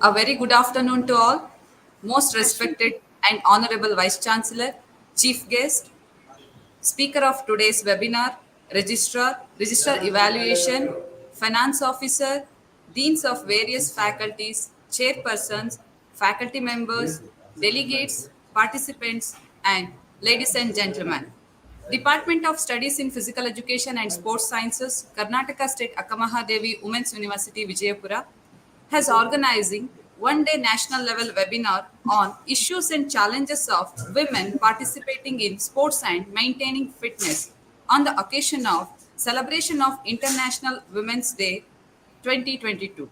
A very good afternoon to all. Most respected and honorable Vice Chancellor, Chief Guest, Speaker of today's webinar, Registrar Evaluation, Finance Officer, Deans of various faculties, Chairpersons, faculty members, delegates, participants, and ladies and gentlemen. Department of Studies in Physical Education and Sports Sciences, Karnataka State Akkamahadevi Women's University, Vijayapura, has organizing one-day national level webinar on issues and challenges of women participating in sports and maintaining fitness on the occasion of celebration of International Women's Day 2022.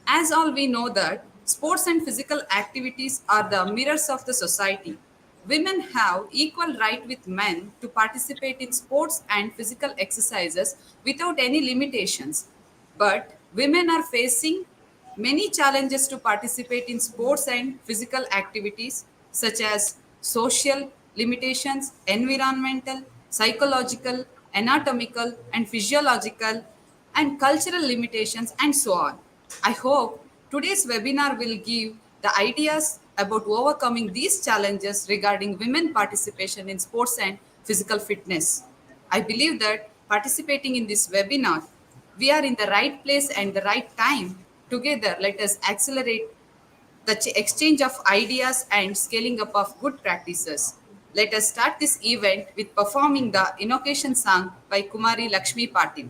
As all we know that sports and physical activities are the mirrors of the society. Women have equal right with men to participate in sports and physical exercises without any limitations. But women are facing many challenges to participate in sports and physical activities such as social limitations, environmental, psychological, anatomical, and physiological, and cultural limitations, and so on. I hope today's webinar will give the ideas about overcoming these challenges regarding women participation in sports and physical fitness. I believe that participating in this webinar, we are in the right place and the right time. Together, let us accelerate the exchange of ideas and scaling up of good practices. Let us start this event with performing the invocation song by Kumari Lakshmi Patil.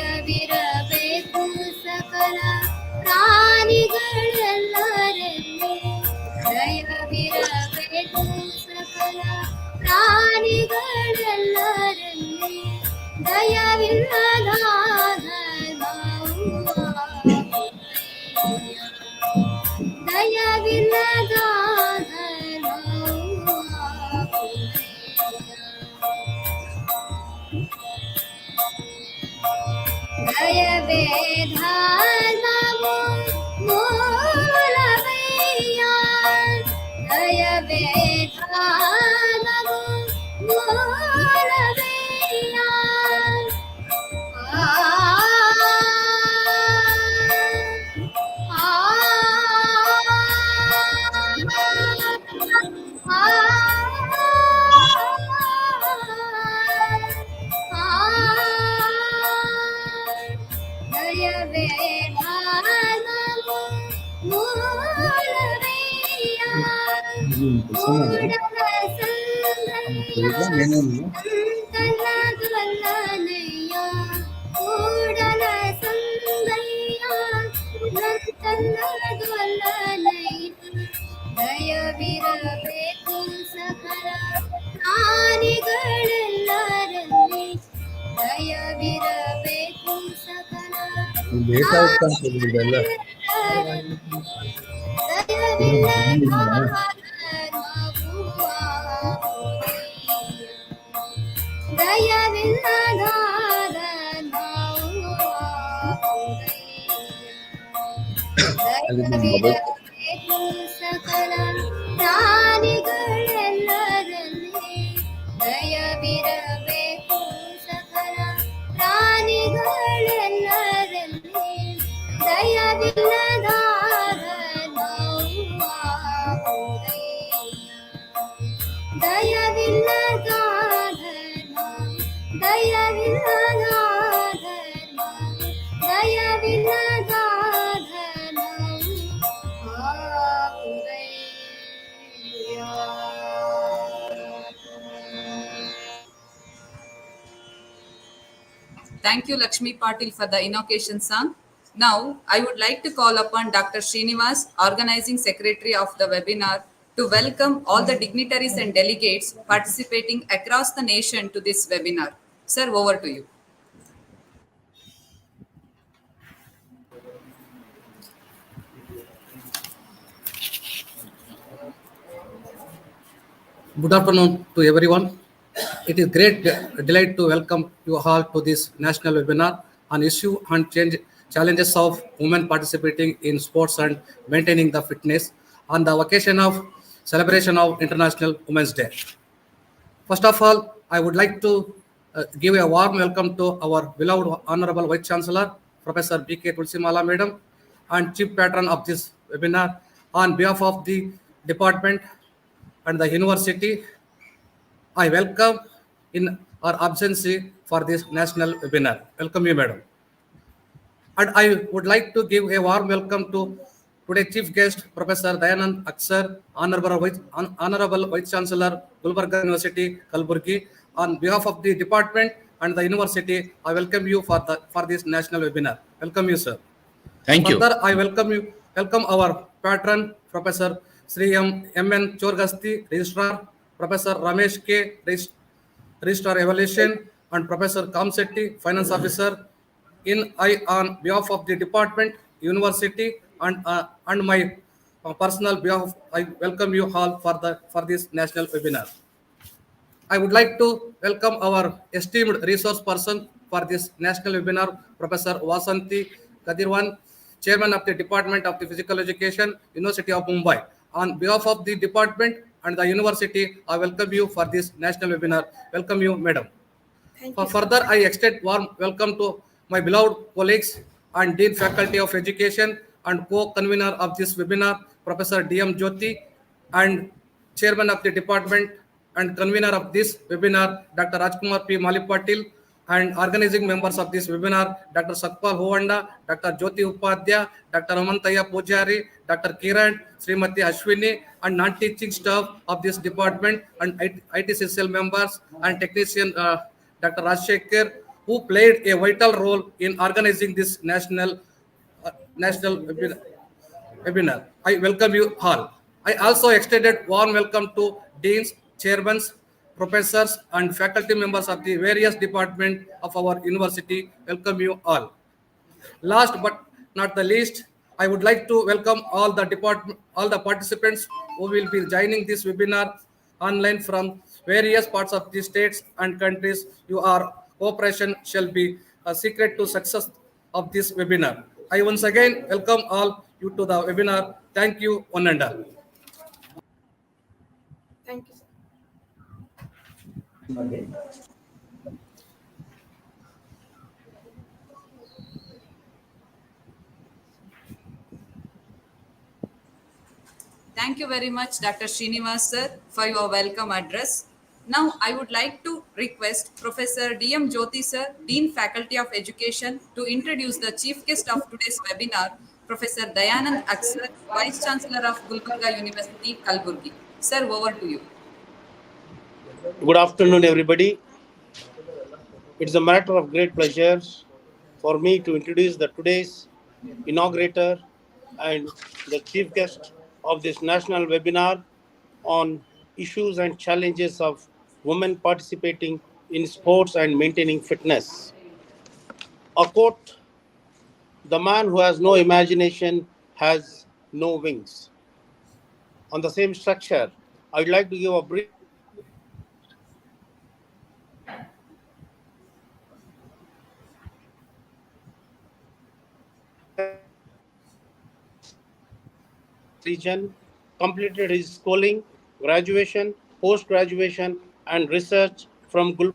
ದಯವಿರಬೇಕು ಸಕಲ ಪ್ರಾಣಿಗಳೆಲ್ಲರಲ್ಲಿ ದಯವಿರಬೇಕು ಸಕಲ ಪ್ರಾಣಿಗಳೆಲ್ಲರಲ್ಲಿ ದಯವಿಲ್ಲದ ದಯವಿಲ್ಲದ ದಯವೇ ಧರ್ಮವು ಮೂಲವಯ್ಯ ದಯವೇ ಧರ್ಮವು ಮೂಲವಯ್ಯ ದಯವೇ ಧರ್ಮವು ಮೂಲವಯ್ಯ ಮೂಡಲ ಸಂಗಯ್ಯ ನಂತನದೊಲ್ಲನಯ್ಯ ಮೂಡಲ ಸಂಗಯ್ಯ ನಂತನದೊಲ್ಲನಯ್ಯ ದಯವಿರಬೇಕು ಸಕಲ ಪ್ರಾಣಿಗಳೆಲ್ಲರಲ್ಲಿ ದಯವಿರಬೇಕು ಸಕಲ ದಯವಿರಬೇಕು ಸಕಲ ಪ್ರಾಣಿಗಳೆಲ್ಲರಲ್ಲಿ ದಯವಿರಬೇಕು ಸಕಲ ಪ್ರಾಣಿಗಳೆಲ್ಲರಲ್ಲಿ Thank you, Lakshmi Patil, for the invocation song. Now, I would like to call upon Dr. Srinivas, Organizing Secretary of the webinar, to welcome all the dignitaries and delegates participating across the nation to this webinar. Sir, over to you. Good afternoon to everyone. It is great delight to welcome you all to this national webinar on issue and challenges of women participating in sports and maintaining the fitness on the occasion of celebration of International Women's Day. First of all, I would like to give a warm welcome to our beloved Honorable Vice Chancellor, Professor B.K. Tulsimala Madam, and Chief Patron of this webinar. On behalf of the department and the university, I welcome in our absence for this national webinar. Welcome you, madam. And I would like to give a warm welcome to today's chief guest, Professor Dayanand Aksar, Honorable Vice Chancellor, Gulbarga University, Kalburgi. On behalf of the department and the university, I welcome you for this national webinar. Welcome you, sir. Thank you. Further, I welcome our patron, Professor Sri M.N. Chorgasti, Registrar, Professor Ramesh K., Registrar Evaluation, and Professor Kamsetti, Finance Officer. On behalf of the department, university, and my personal behalf, I welcome you all for this national webinar. I would like to welcome our esteemed resource person for this national webinar, Professor Vasanti Kadirwan, Chairman of the Department of the Physical Education, University of Mumbai. On behalf of the department and the university, I welcome you for this national webinar. Welcome you, madam. Further, I extend warm welcome to my beloved colleagues and Dean Faculty of Education and co-convener of this webinar, Professor D.M. Jyoti, and Chairman of the Department and convener of this webinar, Dr. Rajkumar P. Malipatil, and organizing members of this webinar, Dr. Sakpal Hovanda, Dr. Jyoti Upadhyaya, Dr. Amantaya Pujari, Dr. Kiran, Srimati Ashwini, and non-teaching staff of this department and ITCCL members and technician Dr. Rajshekhar, who played a vital role in organizing this national webinar. I welcome you all. I also extended warm welcome to deans, chairmen, professors, and faculty members of the various departments of our university. Welcome you all. Last but not the least, I would like to welcome all the participants who will be joining this webinar online from various parts of the states and countries. Your cooperation shall be a secret to success of this webinar. I once again welcome all you to the webinar. Thank you, one and all. Thank you, sir. Thank you very much, Dr. Srinivas, sir, for your welcome address. Now, I would like to request Professor D.M. Jyoti, sir, Dean Faculty of Education, to introduce the chief guest of today's webinar, Professor Dayanand Aksar, Vice Chancellor of Gulbarga University, Kalburgi. Sir, over to you. Good afternoon, everybody. It's a matter of great pleasure for me to introduce the today's inaugurator and the chief guest of this national webinar on issues and challenges of women participating in sports and maintaining fitness. A quote, "The man who has no imagination has no wings." On the same structure, I would like to give a brief region, completed his schooling, graduation, post-graduation, and research from Gulbarga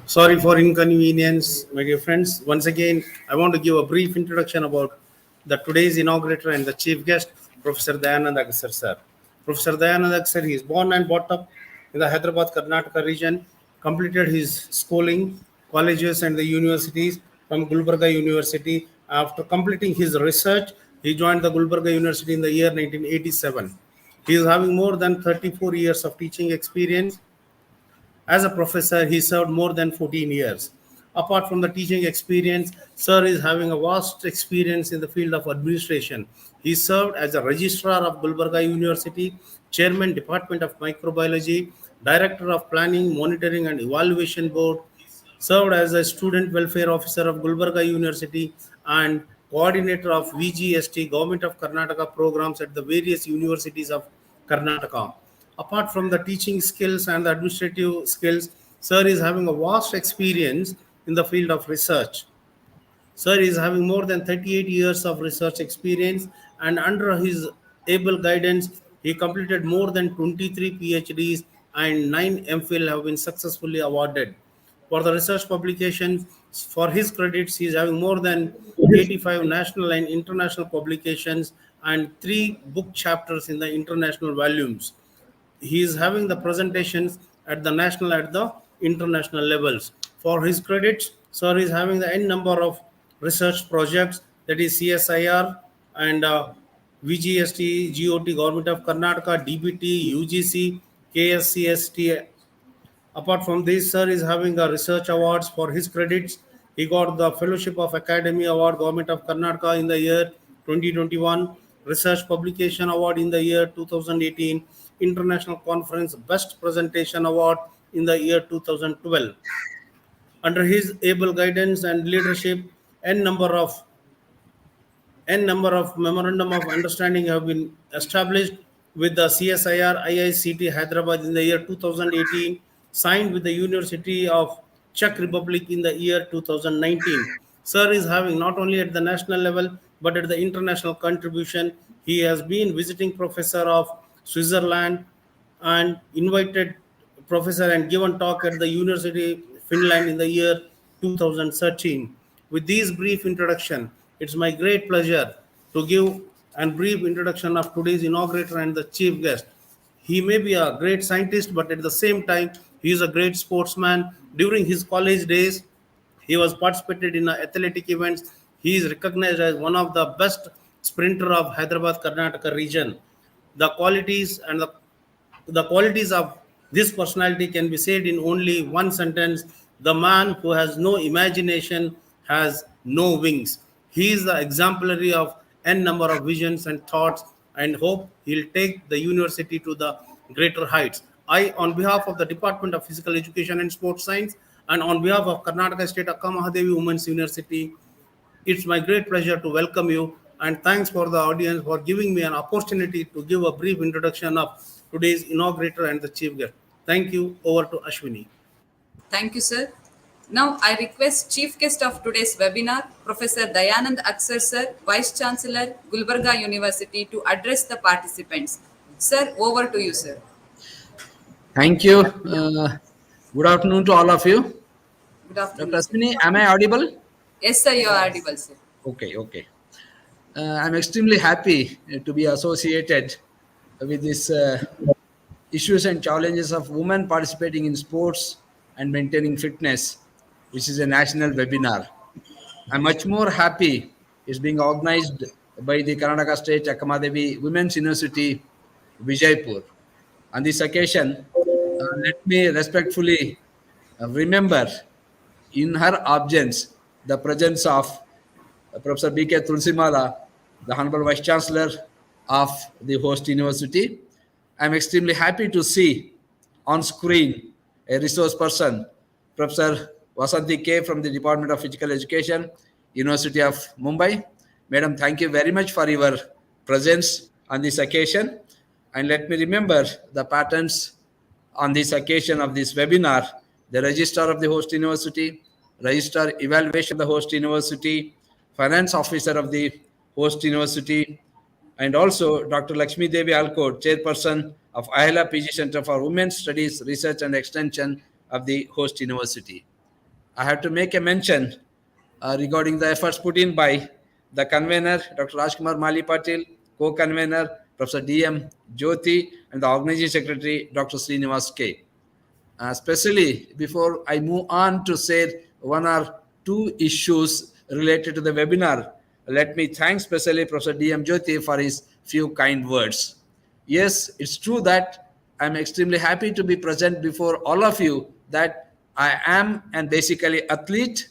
Sorry for inconvenience, my dear friends. Once again, I want to give a brief introduction about the today's inaugurator and the chief guest, Professor Dayanand Agasar sir. Professor Dayanand Agasar, he is born and brought up in the Hyderabad, Karnataka region, completed his schooling, colleges and the universities from Gulbarga University. After completing his research, he joined the Gulbarga University in the year 1987. He is having more than 34 years of teaching experience. As a professor, he served more than 14 years. Apart from the teaching experience, Sir is having a vast experience in the field of administration. He served as a registrar of Gulbarga University, chairman Department of Microbiology, director of Planning, Monitoring and Evaluation Board, served as a student welfare officer of Gulbarga University and coordinator of VGST, Government of Karnataka programs at the various universities of Karnataka. Apart from the teaching skills and the administrative skills, Sir is having a vast experience in the field of research. Sir is having more than 38 years of research experience, and under his able guidance, he completed more than 23 PhDs and 9 MPhil have been successfully awarded. For the research publications, for his credits, he is having more than 85 national and international publications and 3 book chapters in the international volumes. He is having the presentations at the national, at the international levels. For his credits, sir is having the n number of research projects, that is CSIR and VGST, GOT, Government of Karnataka, DBT, UGC, KSCST. Apart from this, sir is having a research awards for his credits. He got the Fellowship of Academy Award, Government of Karnataka in the year 2021, Research Publication Award in the year 2018, International Conference Best Presentation Award in the year 2012. Under his able guidance and leadership, n number of N number of memorandum of understanding have been established with the CSIR IICT Hyderabad in the year 2018, signed with the University of Czech Republic in the year 2019. Sir is having not only at the national level but at the international contribution. He has been visiting professor of Switzerland and invited professor and given talk at the University Finland in the year 2013. With this brief introduction, it's my great pleasure to give a brief introduction of today's inaugurator and the chief guest. He may be a great scientist, but at the same time, he is a great sportsman. During his college days, he was participated in athletic events. He is recognized as one of the best sprinter of Hyderabad Karnataka region. The qualities and the qualities of this personality can be said in only one sentence: the man who has no imagination has no wings. He is the exemplary of n number of visions and thoughts, and hope he'll take the university to the greater heights. I, on behalf of the Department of Physical Education and Sports Science, and on behalf of Karnataka State Akka Mahadevi Women's University, it's my great pleasure to welcome you, and thanks for the audience for giving me an opportunity to give a brief introduction of today's inaugurator and the chief guest. Thank you. Over to Ashwini. Thank you, sir. Now, I request Chief Guest of today's webinar, Professor Dayanand Aksar, sir, Vice Chancellor, Gulbarga University, to address the participants. Sir, over to you, sir. Thank you. Good afternoon to all of you. Good Dr. afternoon, sir. Asmini, am I audible? Yes, sir, you are audible, sir. Okay. I'm extremely happy to be associated with these issues and challenges of women participating in sports and maintaining fitness, which is a national webinar. I'm much more happy it's being organized by the Karnataka State Akamadevi Women's University, Vijaypur. On this occasion, let me respectfully remember in her absence the presence of Professor B.K. Tulsimala, the Honorable Vice Chancellor of the host university. I'm extremely happy to see on screen a resource person, Professor Vasanti K. from the Department of Physical Education, University of Mumbai. Madam, thank you very much for your presence on this occasion. And let me remember the patterns on this occasion of this webinar: the Registrar of the host university, Registrar Evaluation of the host university, Finance Officer of the host university, and also Dr. Lakshmi Devi Alkot, Chairperson of Ahila PG Center for Women's Studies, Research and Extension of the host university. I have to make a mention regarding the efforts put in by the convener, Dr. Rajkumar Mali Patil, co-convener, Professor D.M. Jyoti, and the organizing secretary, Dr. Srinivas K. Especially before I move on to share one or two issues related to the webinar, let me thank specially Professor D.M. Jyoti for his few kind words. Yes, it's true that I'm extremely happy to be present before all of you, that I am an basically athlete.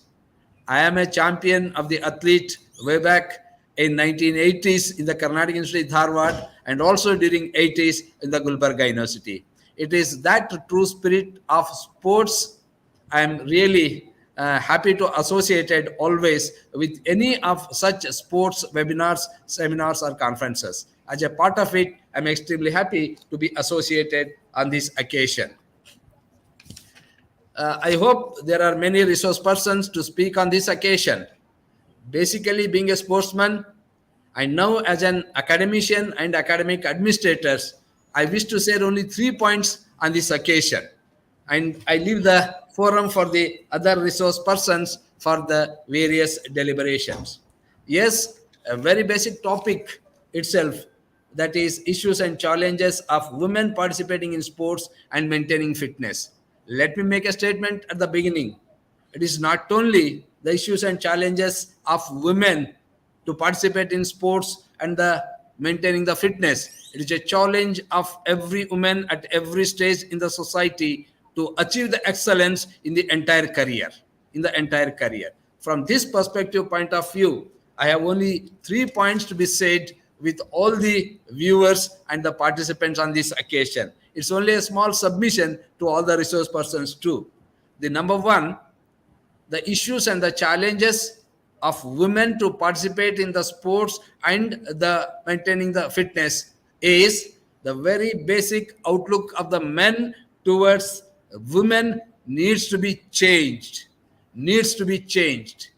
I am a champion of the athlete way back in 1980s in the Carnatic University Dharwad, and also during 80s in the Gulbarga University. It is that true spirit of sports. I am really happy to associate it always with any of such sports webinars, seminars, or conferences. As a part of it, I'm extremely happy to be associated on this occasion. I hope there are many resource persons to speak on this occasion. Basically, being a sportsman, I now as an academician and academic administrators, I wish to share only 3 points on this occasion. And I leave the forum for the other resource persons for the various deliberations. Yes, a very basic topic itself, that is issues and challenges of women participating in sports and maintaining fitness. Let me make a statement at the beginning. It is not only the issues and challenges of women to participate in sports and the maintaining the fitness. It is a challenge of every woman at every stage in the society to achieve the excellence in the entire career. In the entire career. From this perspective point of view, I have only 3 points to be said with all the viewers and the participants on this occasion. It's only a small submission to all the resource persons too. The number one, the issues and the challenges of women to participate in the sports and the maintaining the fitness is the very basic outlook of the men towards women needs to be changed. Needs to be changed.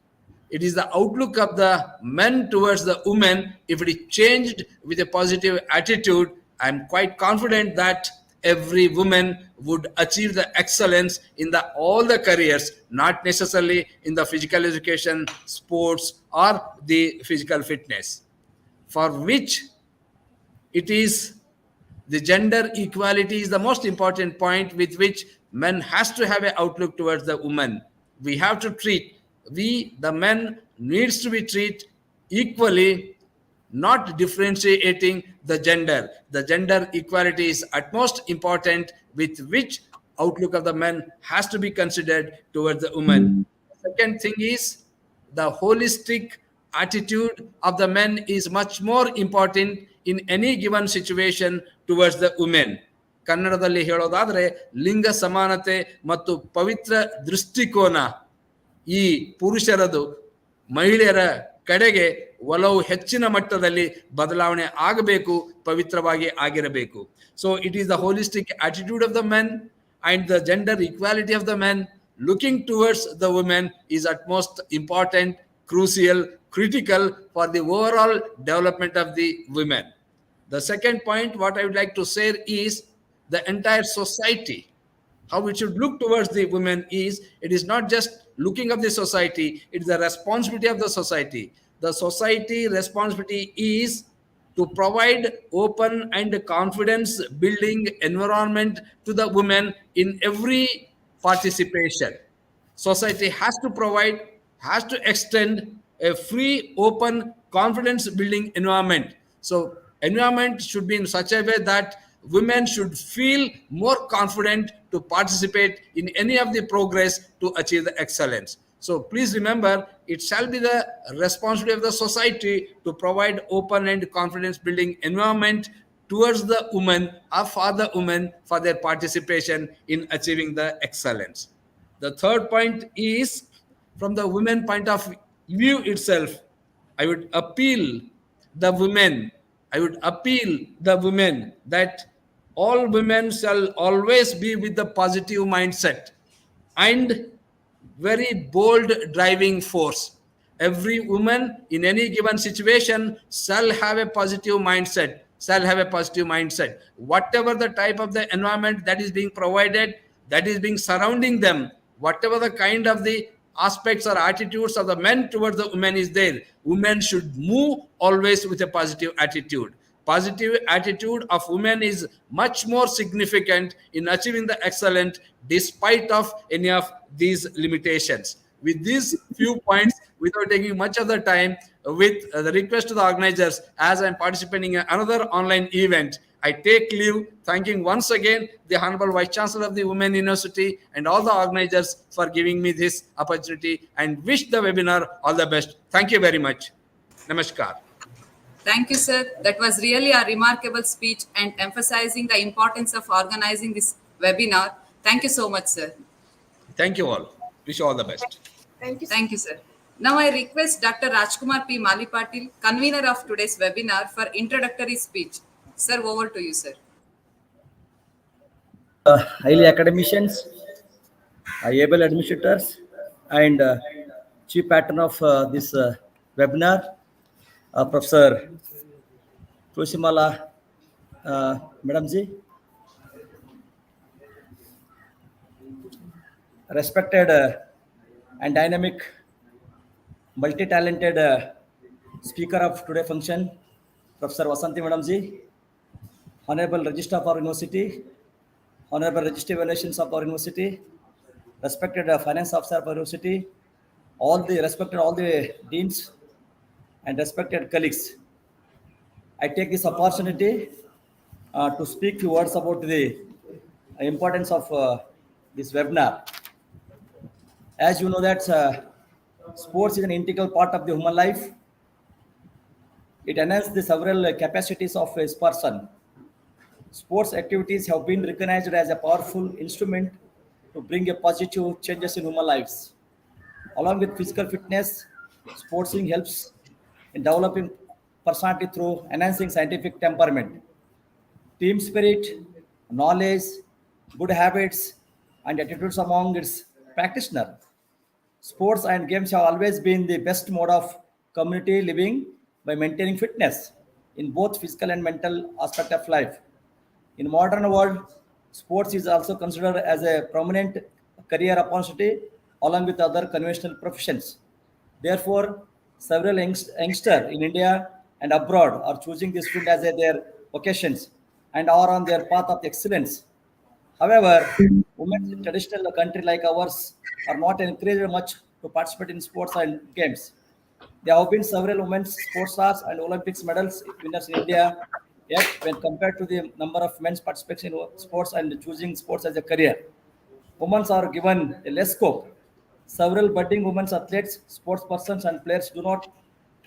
It is the outlook of the men towards the women. If it is changed with a positive attitude, I am quite confident that every woman would achieve the excellence in the all the careers, not necessarily in the physical education, sports, or the physical fitness, for which it is the gender equality is the most important point with which men has to have an outlook towards the woman. We have to treat, we the men needs to be treated equally, not differentiating the gender. The gender equality is utmost important with which outlook of the men has to be considered towards the woman. Second thing is the holistic attitude of the men is much more important in any given situation towards the women. ಕನ್ನಡದಲ್ಲಿ ಹೇಳೋದಾದ್ರೆ ಲಿಂಗ ಸಮಾನತೆ ಮತ್ತು ಪವಿತ್ರ ದೃಷ್ಟಿಕೋನ ಈ ಪುರುಷರದು ಮಹಿಳೆಯರ ಕಡೆಗೆ ಒಲವು ಹೆಚ್ಚಿನ ಮಟ್ಟದಲ್ಲಿ ಬದಲಾವಣೆ ಆಗಬೇಕು, ಪವಿತ್ರವಾಗಿ ಆಗಿರಬೇಕು. So it is the holistic attitude of the men and the gender equality of the men looking towards the women is utmost important, crucial, critical for the overall development of the women. The second point what I would like to say is the entire society, how it should look towards the women is, it is not just looking of the society, it is the responsibility of the society. The society responsibility is to provide open and confidence building environment to the women in every participation. Society has to provide, has to extend a free, open, confidence building environment. So environment should be in such a way that women should feel more confident to participate in any of the progress to achieve the excellence. So please remember, it shall be the responsibility of the society to provide open and confidence building environment towards the women or for the women for their participation in achieving the excellence. The third point is from the women point of view itself. I would appeal the women, I would appeal the women that all women shall always be with the positive mindset and very bold driving force. Every woman in any given situation shall have a positive mindset, shall have a positive mindset. Whatever the type of the environment that is being provided, that is being surrounding them, whatever the kind of the aspects or attitudes of the men towards the women is there, women should move always with a positive attitude. Positive attitude of women is much more significant in achieving the excellent despite of any of these limitations. With these few points, without taking much of the time, with the request to the organizers, as I'm participating in another online event, I take leave, thanking once again the Honorable Vice Chancellor of the Women University and all the organizers for giving me this opportunity, and wish the webinar all the best. Thank you very much. Namaskar. Thank you, sir. That was really a remarkable speech and emphasizing the importance of organizing this webinar. Thank you so much, sir. Thank you all. Wish you all the best. Thank you, sir. Now I request Dr. Rajkumar P. Malipatil, convener of today's webinar, for introductory speech. Sir, over to you, sir. Highly academicians, able administrators, and chief patron of this webinar, Professor Tushimala Madam Ji, respected and dynamic, multi-talented speaker of today function, Professor Vasanti Madam Ji, Honorable Registrar of our University, Honorable Registrar Evaluations of our University, respected Finance Officer of our University, all the deans and respected colleagues. I take this opportunity to speak few words about the importance of this webinar. As you know that sports is an integral part of the human life. It enhances the several capacities of a person. Sports activities have been recognized as a powerful instrument to bring a positive changes in human lives. Along with physical fitness, sporting helps in developing personality through enhancing scientific temperament, team spirit, knowledge, good habits, and attitudes among its practitioner. Sports and games have always been the best mode of community living by maintaining fitness in both physical and mental aspect of life. In modern world, sports is also considered as a prominent career opportunity along with other conventional professions. Therefore, several youngsters in India and abroad are choosing this field as their vocations and are on their path of excellence. However, women in traditional country like ours are not encouraged much to participate in sports and games. There have been several women's sports stars and Olympics medals winners in India. Yet, when compared to the number of men's participating in sports and choosing sports as a career, women are given a less scope. Several budding women's athletes, sports persons, and players do not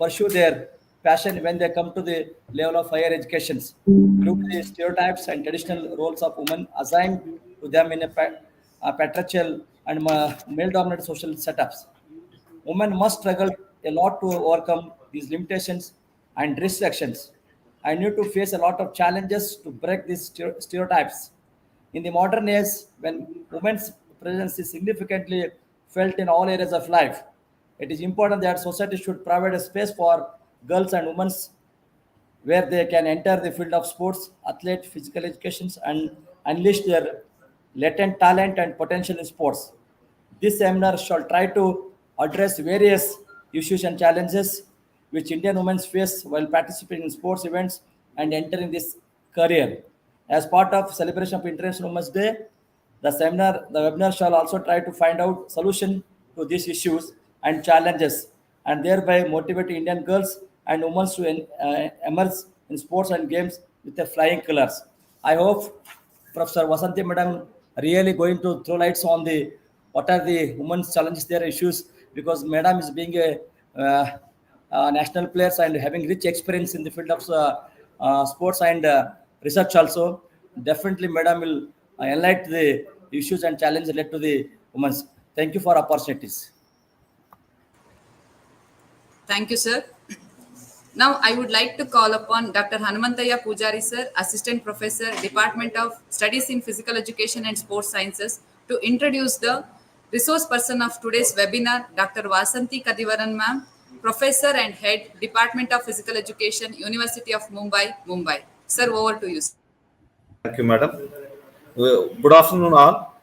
pursue their passion when they come to the level of higher educations due to the stereotypes and traditional roles of women assigned to them in a patriarchal and male-dominated social setups. Women must struggle a lot to overcome these limitations and restrictions. I need to face a lot of challenges to break these stereotypes. In the modern age, when women's presence is significantly felt in all areas of life, it is important that society should provide a space for girls and women where they can enter the field of sports, athlete, physical education, and unleash their latent talent and potential in sports. This seminar shall try to address various issues and challenges which Indian women face while participating in sports events and entering this career. As part of celebration of International Women's Day, the webinar shall also try to find out solution to these issues and challenges, and thereby motivate Indian girls and women to emerge in sports and games with the flying colors. I hope Professor Vasanti Madam really going to throw lights on the what are the women's challenges, their issues, because Madam is being a national players and having rich experience in the field of sports and research also. Definitely, Madam will enlighten the issues and challenges related to the women. Thank you for opportunities. Thank you, sir. Now, I would like to call upon Dr. Hanumantaya Pujari, sir, Assistant Professor, Department of Studies in Physical Education and Sports Sciences, to introduce the resource person of today's webinar, Dr. Vasanti Kadivaran, ma'am, Professor and Head, Department of Physical Education, University of Mumbai, Mumbai. Sir, over to you. Thank you, madam. Good afternoon, all.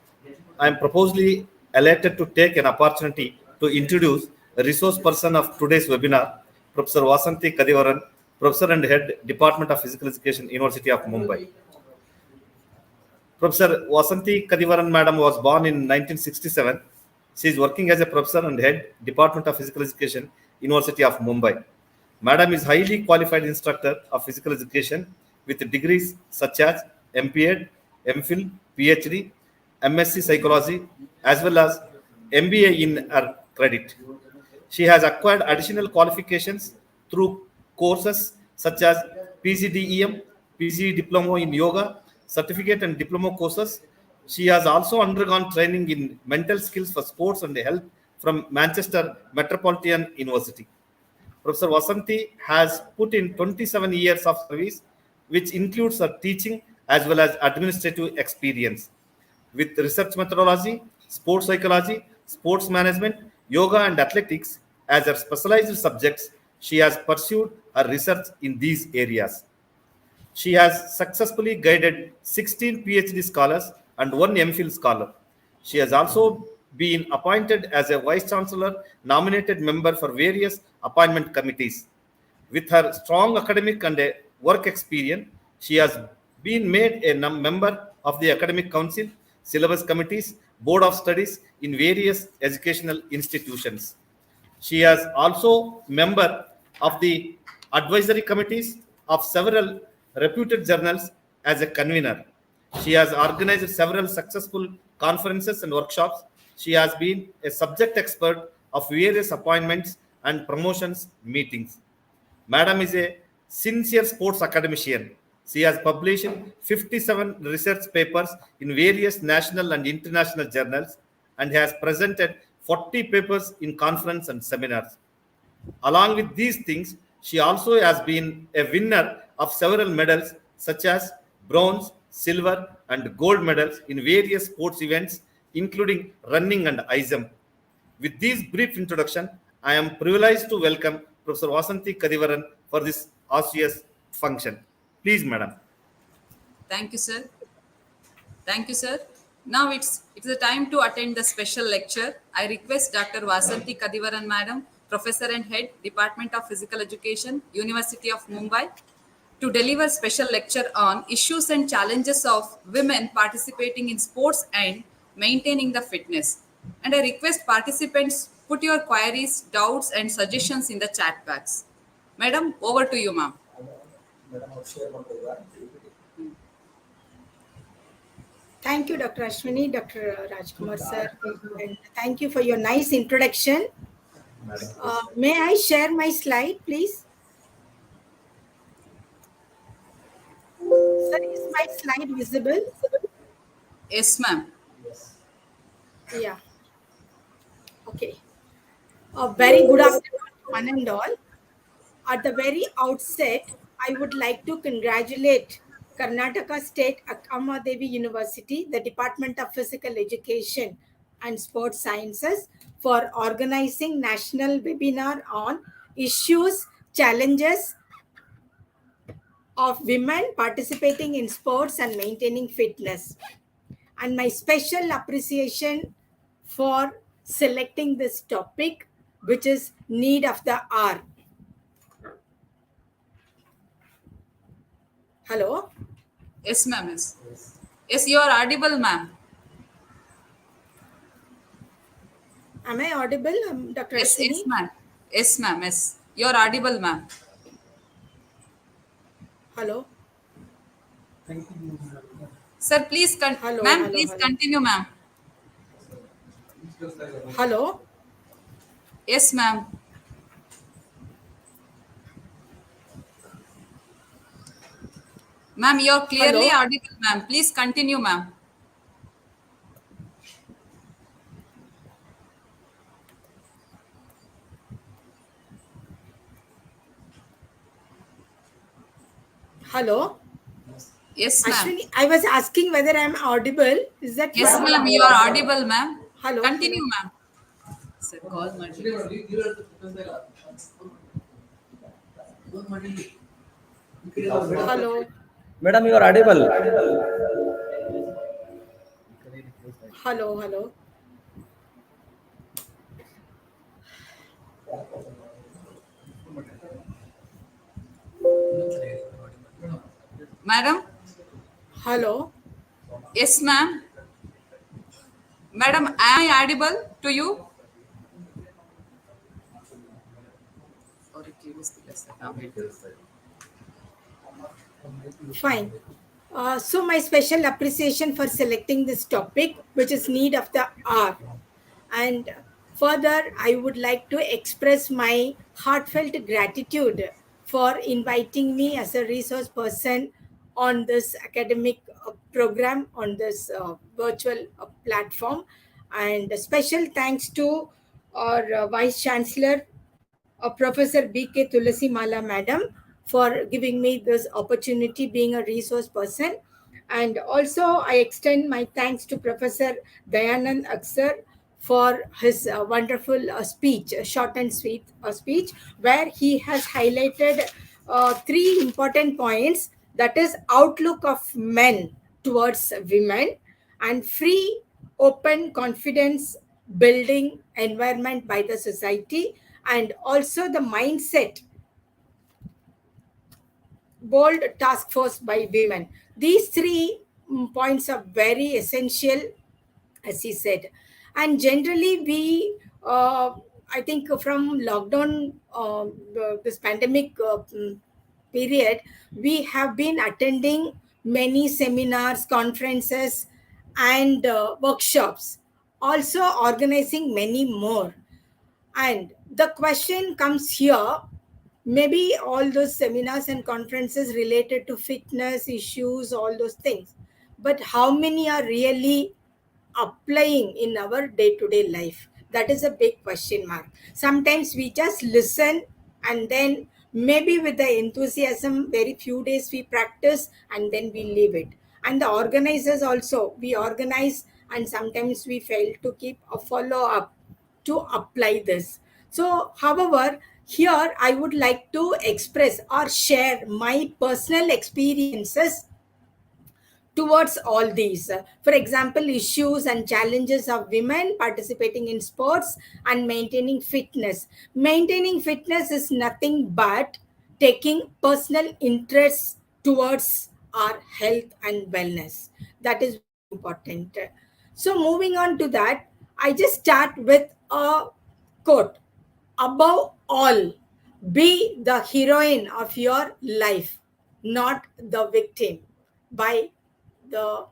I am proposing elated to take an opportunity to introduce a resource person of today's webinar, Professor Vasanthi Kadivaran, Professor and Head, Department of Physical Education, University of Mumbai. Professor Vasanthi Kadivaran Madam was born in 1967. She is working as a professor and head, Department of Physical Education, University of Mumbai. Madam is highly qualified instructor of physical education with degrees such as MPed, MPhil, PhD, MSc Psychology, as well as MBA in her credit. She has acquired additional qualifications through courses such as PGDEM, PG Diploma in Yoga, certificate and diploma courses. She has also undergone training in mental skills for sports and health from Manchester Metropolitan University. Professor Vasanthi has put in 27 years of service, which includes her teaching as well as administrative experience. With research methodology, sports psychology, sports management, yoga, and athletics as her specialized subjects, she has pursued her research in these areas. She has successfully guided 16 PhD scholars and one MPhil scholar. She has also been appointed as a Vice Chancellor nominated member for various appointment committees. With her strong academic and work experience, she has been made a member of the Academic Council, syllabus committees, Board of Studies in various educational institutions. She is also member of the advisory committees of several reputed journals as a convener. She has organized several successful conferences and workshops. She has been a subject expert of various appointments and promotions meetings. Madam is a sincere sports academician. She has published 57 research papers in various national and international journals and has presented 40 papers in conference and seminars. Along with these things, she also has been a winner of several medals such as bronze, silver, and gold medals in various sports events, including running and high jump. With this brief introduction, I am privileged to welcome Professor Vasanthi Kadivaran for this auspicious function. Please, Madam. Thank you, sir. Thank you, sir. Now it's the time to attend the special lecture. I request Dr. Vasanthi Kadivaran, Madam, Professor and Head, Department of Physical Education, University of Mumbai, to deliver special lecture on issues and challenges of women participating in sports and maintaining the fitness. And I request participants put your queries, doubts, and suggestions in the chat box. Madam, over to you, ma'am. Thank you, Dr. Ashwini, Dr. Rajkumar sir, and thank you for your nice introduction. May I share my slide, please? Sir, is my slide visible? Yes, ma'am. Yeah. Okay. A very good afternoon to one and all. At the very outset, I would like to congratulate Karnataka State Akamadevi University, the Department of Physical Education and Sports Sciences, for organizing national webinar on issues, challenges of women participating in sports and maintaining fitness. And my special appreciation for selecting this topic, which is need of the hour. Hello? Yes, ma'am. Yes, you are audible, ma'am. Am I audible, Dr. Yes, Ashwini? yes, ma'am. Yes, ma'am. Yes, you are audible, ma'am. Hello? Sir, please, Hello, ma'am, hello, please hello. continue, ma'am. Hello? Yes, ma'am. Ma'am, you are clearly Hello? audible, ma'am. Please continue, ma'am. Hello? Yes, ma'am. Ashwini, I was asking whether I'm audible. Is that Yes, right? ma'am, you are audible, ma'am. Hello? Continue, ma'am. Sir, call Hello? Madam, you are audible. Hello? Hello? Madam? Hello. Yes, ma'am. Madam, am I audible to you? Fine. So my special appreciation for selecting this topic, which is need of the hour. And further, I would like to express my heartfelt gratitude for inviting me as a resource person on this academic program, on this virtual platform. And a special thanks to our Vice Chancellor, Professor B.K. Tulasi Mala Madam, for giving me this opportunity being a resource person. And also, I extend my thanks to Professor Dayanand Aksar for his wonderful speech, a short and sweet speech, where he has highlighted three important points, that is, outlook of men towards women and free, open, confidence building environment by the society, and also the mindset bold task force by women. These three points are very essential, as he said. And generally, we, I think, from lockdown, this pandemic period, we have been attending many seminars, conferences, and workshops, also organizing many more. And the question comes here, maybe all those seminars and conferences related to fitness issues, all those things. But how many are really applying in our day to day life? That is a big question mark. Sometimes we just listen, and then maybe with the enthusiasm, very few days we practice and then we leave it. And the organizers also, we organize and sometimes we fail to keep a follow up to apply this. So, however, here I would like to express or share my personal experiences towards all these. For example, issues and challenges of women participating in sports and maintaining fitness. Maintaining fitness is nothing but taking personal interest towards our health and wellness. That is very important. So, moving on to that, I just start with a quote: above all, be the heroine of your life, not the victim, by the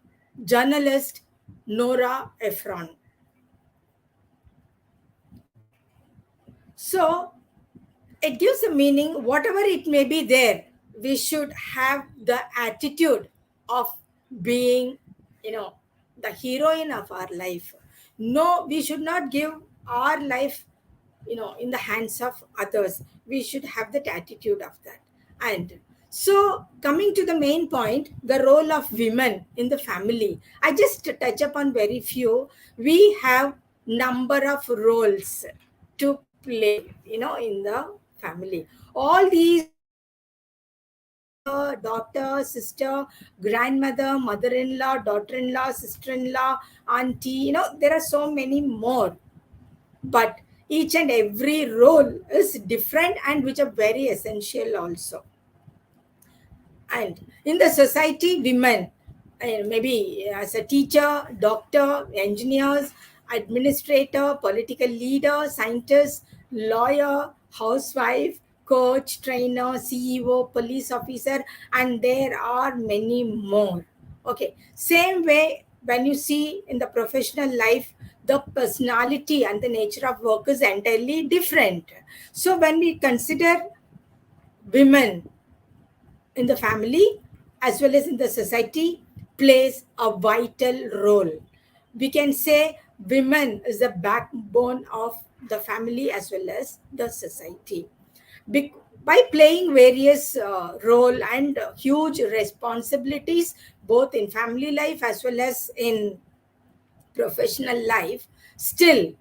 journalist Nora Ephron. So it gives a meaning, whatever it may be there, we should have the attitude of being, you know, the heroine of our life. No, we should not give our life, in the hands of others. We should have that attitude of that. And so, coming to the main point, the role of women in the family, I just touch upon very few. We have number of roles to play, in the family. All these mother, daughter, sister, grandmother, mother-in-law, daughter-in-law, sister-in-law, auntie, there are so many more. But each and every role is different and which are very essential also. And in the society, women, maybe as a teacher, doctor, engineers, administrator, political leader, scientist, lawyer, housewife, coach, trainer, CEO, police officer, and there are many more. Okay, same way when you see in the professional life, the personality and the nature of work is entirely different. So when we consider women in the family as well as in the society, plays a vital role. We can say women is the backbone of the family as well as the society. By playing various role and huge responsibilities both in family life as well as in professional life, still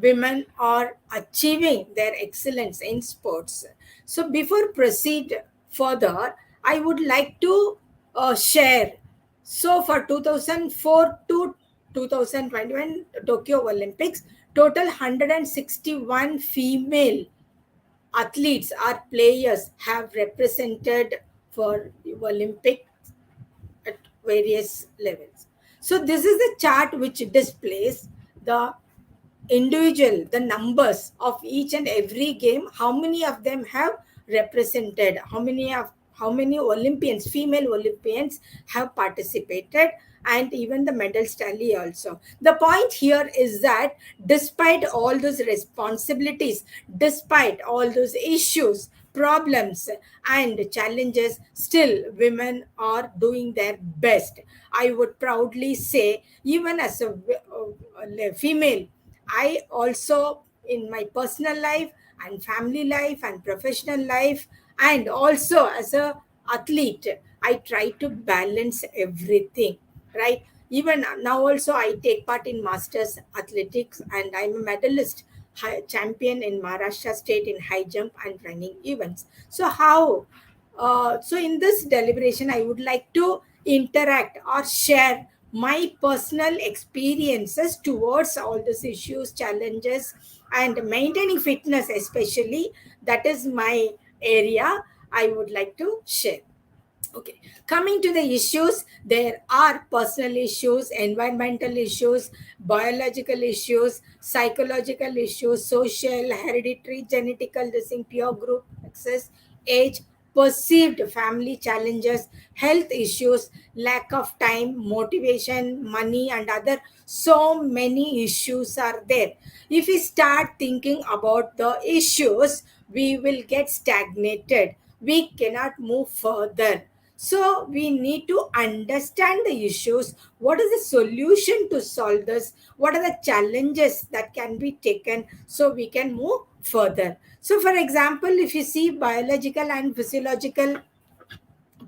women are achieving their excellence in sports. So before proceed further, I would like to share. So for 2004 to 2021 Tokyo Olympics, Total 161 female athletes or players have represented for Olympic at various levels. So this is the chart which displays the individual, the numbers of each and every game, how many of them have represented, how many Olympians, female Olympians have participated, and even the medals tally also. The point here is that despite all those responsibilities, despite all those issues, problems and challenges, still women are doing their best. I would proudly say, even as a female, I also, in my personal life and family life and professional life, and also as a athlete, I try to balance everything, right? Even now also I take part in masters athletics, and I'm a medalist, champion in Maharashtra state in high jump and running events. So how so in this deliberation, I would like to interact or share my personal experiences towards all these issues, challenges, and maintaining fitness, especially. That is my area I would like to share. Okay, coming to the issues, there are personal issues, environmental issues, biological issues, psychological issues, social, hereditary, genetical, dissing, peer group access, age, perceived family challenges, health issues, lack of time, motivation, money, and other so many issues are there. If we start thinking about the issues, we will get stagnated. We cannot move further. So we need to understand the issues. What is the solution to solve this? What are the challenges that can be taken so we can move further? So, for example, if you see biological and physiological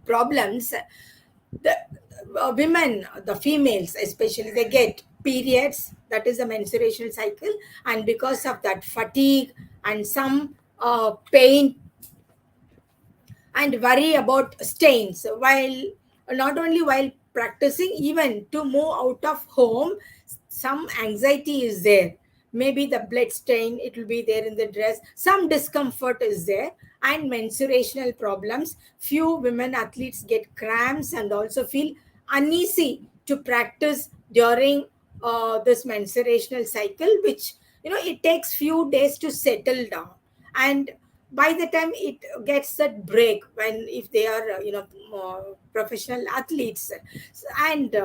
problems, the women, the females especially, they get periods, that is a menstruation cycle, and because of that, fatigue and some pain and worry about stains while not only while practicing, even to move out of home, some anxiety is there. Maybe the blood stain, it will be there in the dress, some discomfort is there, and menstruational problems. Few women athletes get cramps and also feel uneasy to practice during this menstruational cycle, which it takes few days to settle down. And by the time it gets that break, when if they are professional athletes, and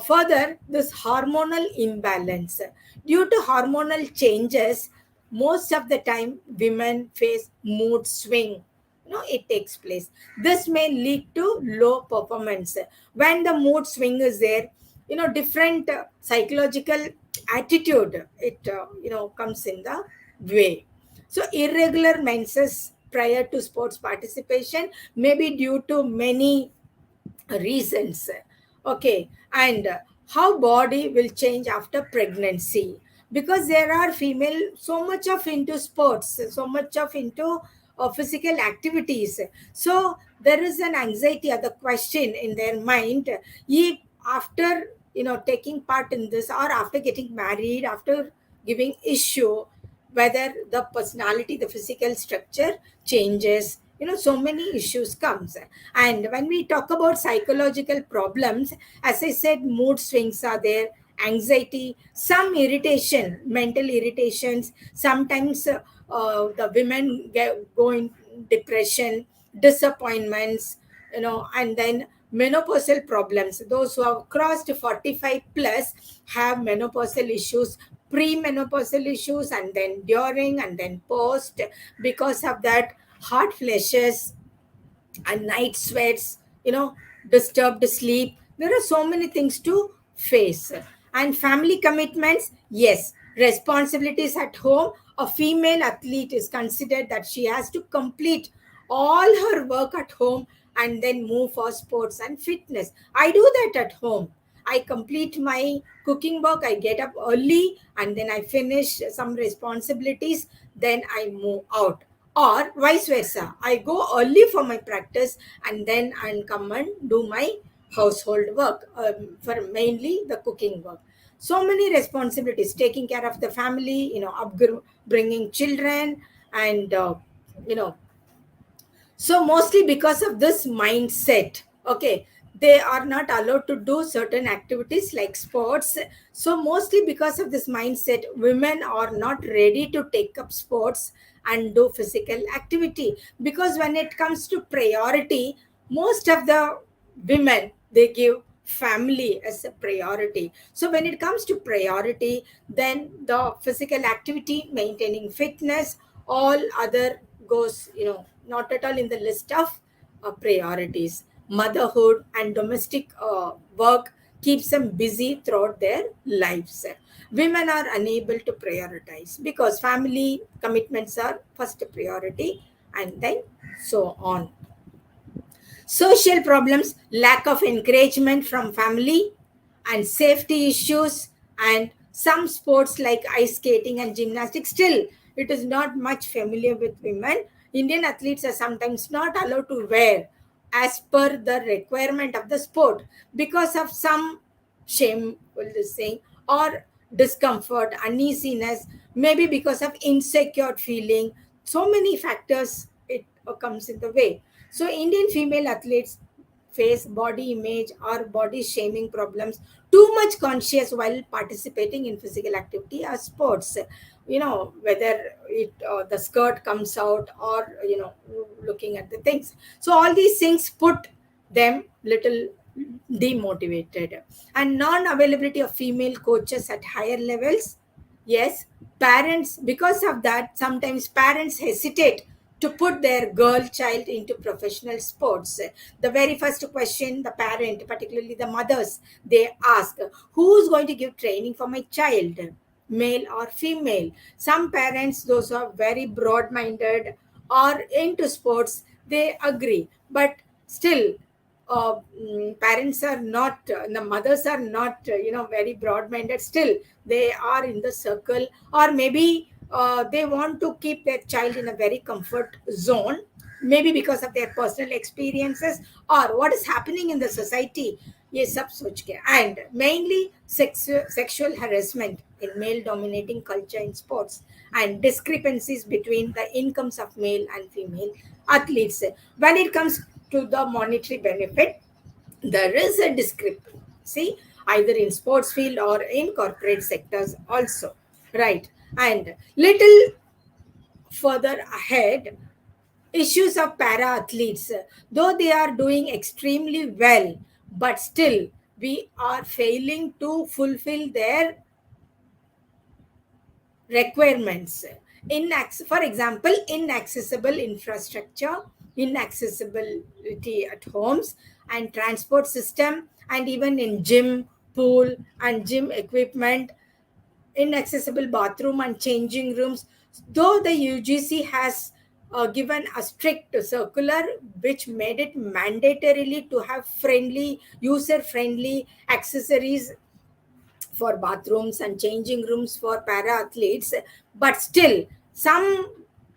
further this hormonal imbalance, due to hormonal changes, most of the time women face mood swing. It takes place. This may lead to low performance. When the mood swing is there, different psychological attitude, it comes in the way. So irregular menses prior to sports participation may be due to many reasons. Okay, and how body will change after pregnancy, because there are female so much of into sports, so much of into physical activities. So there is an anxiety or the question in their mind, if after taking part in this, or after getting married, after giving issue, whether the personality, the physical structure changes. So many issues comes. And when we talk about psychological problems, as I said, mood swings are there, anxiety, some irritation, mental irritations. Sometimes the women go in depression, disappointments, and then menopausal problems. Those who have crossed 45 plus have menopausal issues, premenopausal issues, and then during and then post. Because of that, hot flashes and night sweats, disturbed sleep. There are so many things to face. And family commitments, yes, responsibilities at home. A female athlete is considered that she has to complete all her work at home and then move for sports and fitness. I do that at home. I complete my cooking work, I get up early, and then I finish some responsibilities, then I move out. Or vice versa, I go early for my practice and then I come and do my household work, for mainly the cooking work. so many responsibilities, taking care of the family, bringing children, and you know so mostly because of this mindset, okay, they are not allowed to do certain activities like sports. So mostly because of this mindset, women are not ready to take up sports and do physical activity, because when it comes to priority, most of the women, they give family as a priority. So when it comes to priority, then the physical activity, maintaining fitness, all other goes, not at all in the list of priorities. Motherhood and domestic work keeps them busy throughout their lives. Women are unable to prioritize because family commitments are first priority, and then so on. Social problems, lack of encouragement from family, and safety issues, and some sports like ice skating and gymnastics, still it is not much familiar with women. Indian athletes are sometimes not allowed to wear as per the requirement of the sport because of some shame, will this saying, or discomfort, uneasiness, maybe because of insecure feeling. So many factors it comes in the way. So Indian female athletes face body image or body shaming problems, too much conscious while participating in physical activity or sports. Whether it the skirt comes out, or looking at the things. So all these things put them little demotivated. And non-availability of female coaches at higher levels. Yes, parents, because of that, sometimes parents hesitate to put their girl child into professional sports. The very first question the parent, particularly the mothers, they ask, who's going to give training for my child, male or female? Some parents, those who are very broad minded or into sports, they agree, but still parents are not, the mothers are not, very broad minded. Still they are in the circle, or maybe they want to keep their child in a very comfort zone, maybe because of their personal experiences or what is happening in the society. Yes, sab soch ke. And mainly sexual harassment in male dominating culture in sports, and discrepancies between the incomes of male and female athletes. When it comes to the monetary benefit, there is a discrepancy either in sports field or in corporate sectors also, right? And little further ahead, issues of para athletes, though they are doing extremely well, but still we are failing to fulfill their requirements. For example, inaccessible infrastructure, inaccessibility at homes and transport system, and even in gym, pool and gym equipment, inaccessible bathroom and changing rooms. Though the UGC has given a strict circular which made it mandatorily to have friendly, user friendly accessories for bathrooms and changing rooms for para athletes, but still some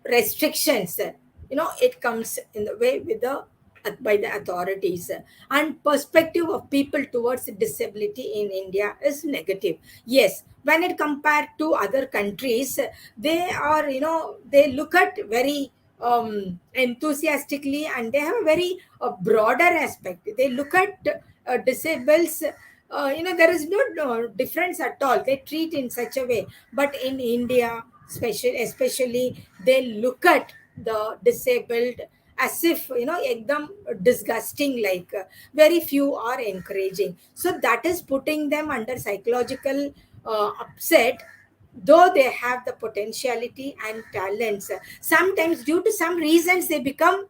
restrictions, it comes in the way with the by the authorities. And perspective of people towards disability in India is negative. Yes, when it compared to other countries, they are, they look at very enthusiastically, and they have a very broader aspect. They look at disables, there is no difference at all. They treat in such a way. But in India, especially, they look at the disabled as if, ekdam disgusting, like very few are encouraging. So that is putting them under psychological upset, though they have the potentiality and talents. Sometimes due to some reasons they become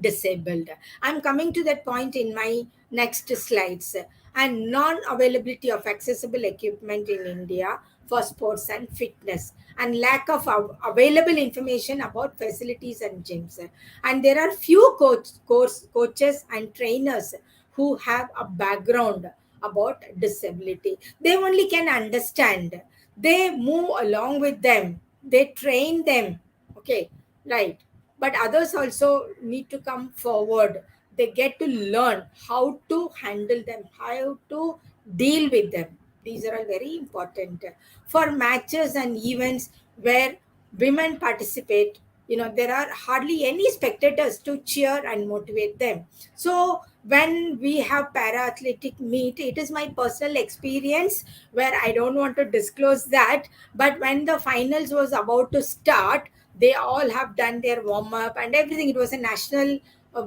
disabled. I'm coming to that point in my next slides. And non-availability of accessible equipment in India for sports and fitness, and lack of available information about facilities and gyms. And there are few coaches and trainers who have a background about disability. They only can understand. They move along with them. They train them. Okay, right, but others also need to come forward. They get to learn how to handle them, how to deal with them, These are all very important. For matches and events where women participate, there are hardly any spectators to cheer and motivate them. So when we have para athletic meet, it is my personal experience where I don't want to disclose that, but when the finals was about to start, they all have done their warm up and everything. It was a national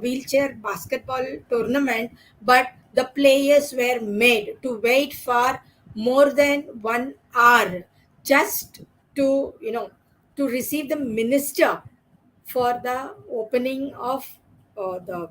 wheelchair basketball tournament, but the players were made to wait for more than 1 hour just to to receive the minister for the opening of the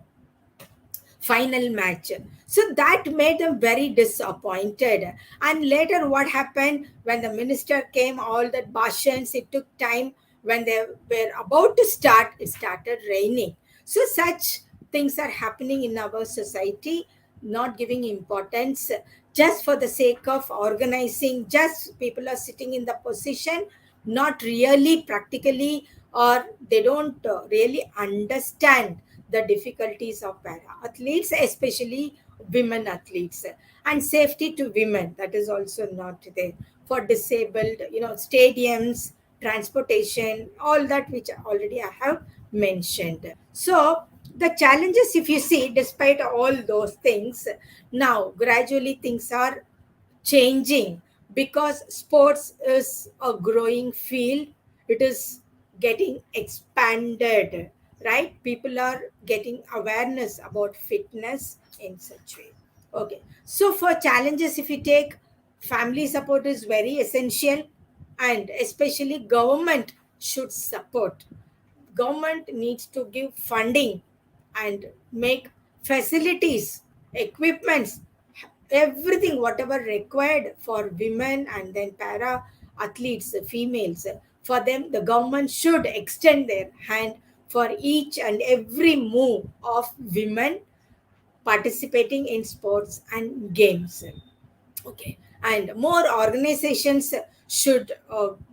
final match. So that made them very disappointed. And later, what happened when the minister came, all that bashans, it took time. When they were about to start, it started raining. So, such things are happening in our society, not giving importance just for the sake of organizing, just people are sitting in the position, not really practically, or they don't really understand the difficulties of para athletes, especially women athletes, and safety to women, that is also not there. For disabled, stadiums, transportation, all that which already I have mentioned. So the challenges, if you see, despite all those things, now gradually things are changing because sports is a growing field. It is getting expanded, right? People are getting awareness about fitness in such way. Okay, so for challenges, if you take, family support is very essential, and especially government should support. Government needs to give funding and make facilities, equipments, everything whatever required for women and then para athletes, females. For them, the government should extend their hand for each and every move of women participating in sports and games. Okay, and more organizations should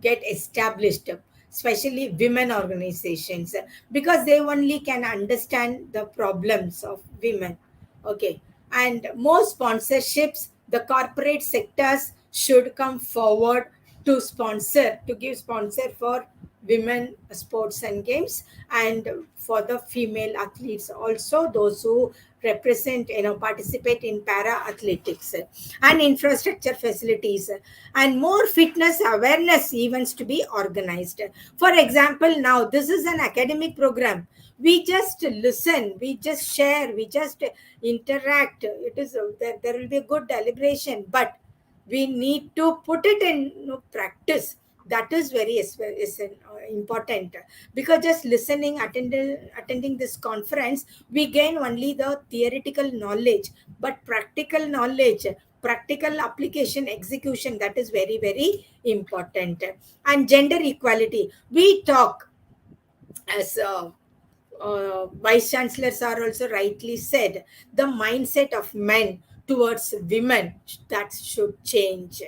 get established, especially women organizations, because they only can understand the problems of women. Okay, and more sponsorships, the corporate sectors should come forward to sponsor, to give sponsor for women sports and games, and for the female athletes also, those who represent, participate in para athletics, and infrastructure facilities, and more fitness awareness events to be organized. For example, now this is an academic program. We just listen, we just share, we just interact. It is there will be a good deliberation, but we need to put it in practice. That is very important, because just listening, attending this conference, we gain only the theoretical knowledge, but practical knowledge, practical application, execution, that is very very important. And gender equality, we talk, as vice chancellors are also rightly said, the mindset of men towards women, that should change,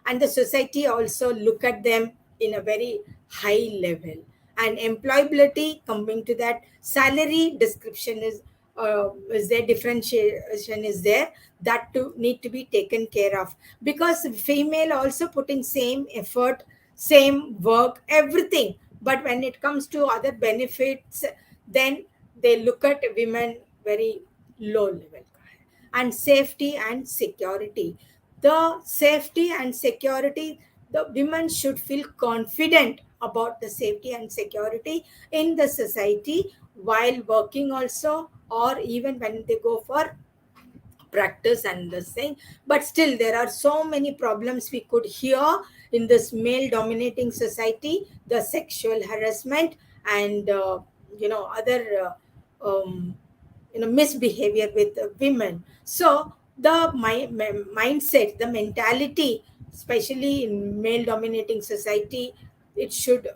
and the society also look at them in a very high level. And employability, coming to that, salary description is there, differentiation is there, that to need to be taken care of, because female also putting same effort, same work, everything, but when it comes to other benefits, then they look at women very low level. And safety and security, the safety and security, the women should feel confident about the safety and security in the society while working also, or even when they go for practice and this thing. But still there are so many problems we could hear in this male dominating society, the sexual harassment, and other misbehavior with women. So the mindset, the mentality, especially in male dominating society, it should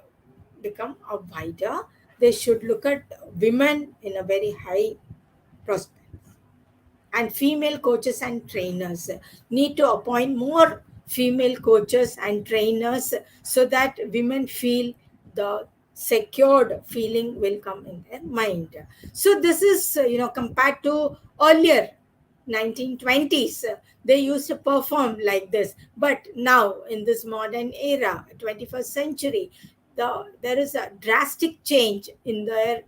become a wider. They should look at women in a very high prospect. And female coaches and trainers need to appoint more female coaches and trainers, so that women feel the secured feeling will come in their mind. So this is compared to earlier, 1920s, they used to perform like this. But now, in this modern era, 21st century, there is a drastic change in their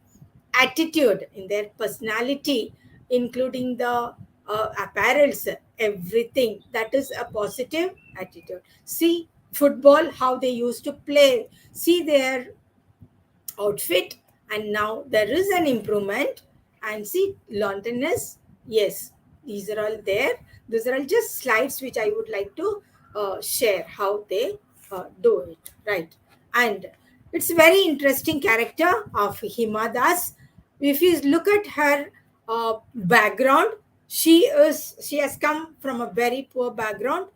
attitude, in their personality, including the apparels, everything. That is a positive attitude. See football, how they used to play. See their outfit, and now there is an improvement. And see Londoners, yes, these are all there. These are all just slides which I would like to share how they do it, right? And it's a very interesting character of Hima Das. If you look at her background, she has come from a very poor background,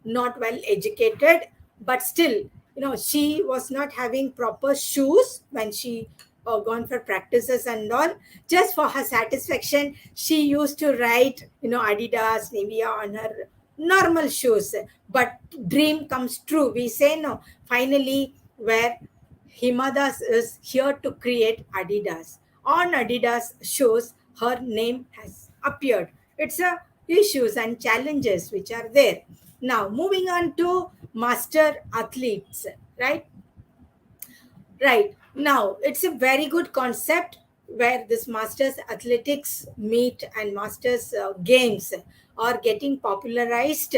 not well educated, but still, she was not having proper shoes when she gone for practices and all. Just for her satisfaction, she used to write, Adidas, Nivea on her normal shoes. But dream comes true, we say. No, finally, where Himadas is here to create Adidas. On Adidas shows, her name has appeared. It's a issues and challenges which are there. Now, moving on to master athletes, right? Right. Now, it's a very good concept where this Masters Athletics meet and Masters Games are getting popularized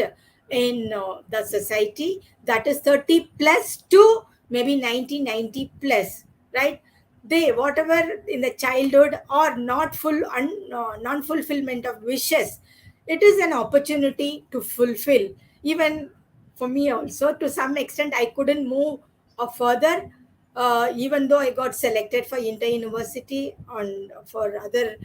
in the society. That is 30 plus to maybe 90 plus, right? They, whatever in the childhood or not non fulfillment of wishes, it is an opportunity to fulfill. Even for me also, to some extent, I couldn't move further, even though I got selected for inter university on for other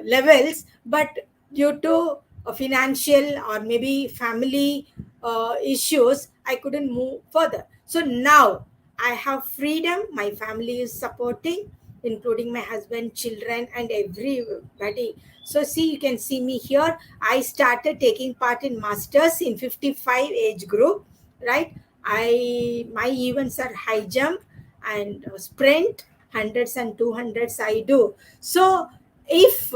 levels, but due to financial or maybe family issues, I couldn't move further. So now I have freedom. My family is supporting, including my husband, children, and everybody. So see, you can see me here. I started taking part in masters in 55 age group, right? My events are high jump and sprint, hundreds and 200s I do. So if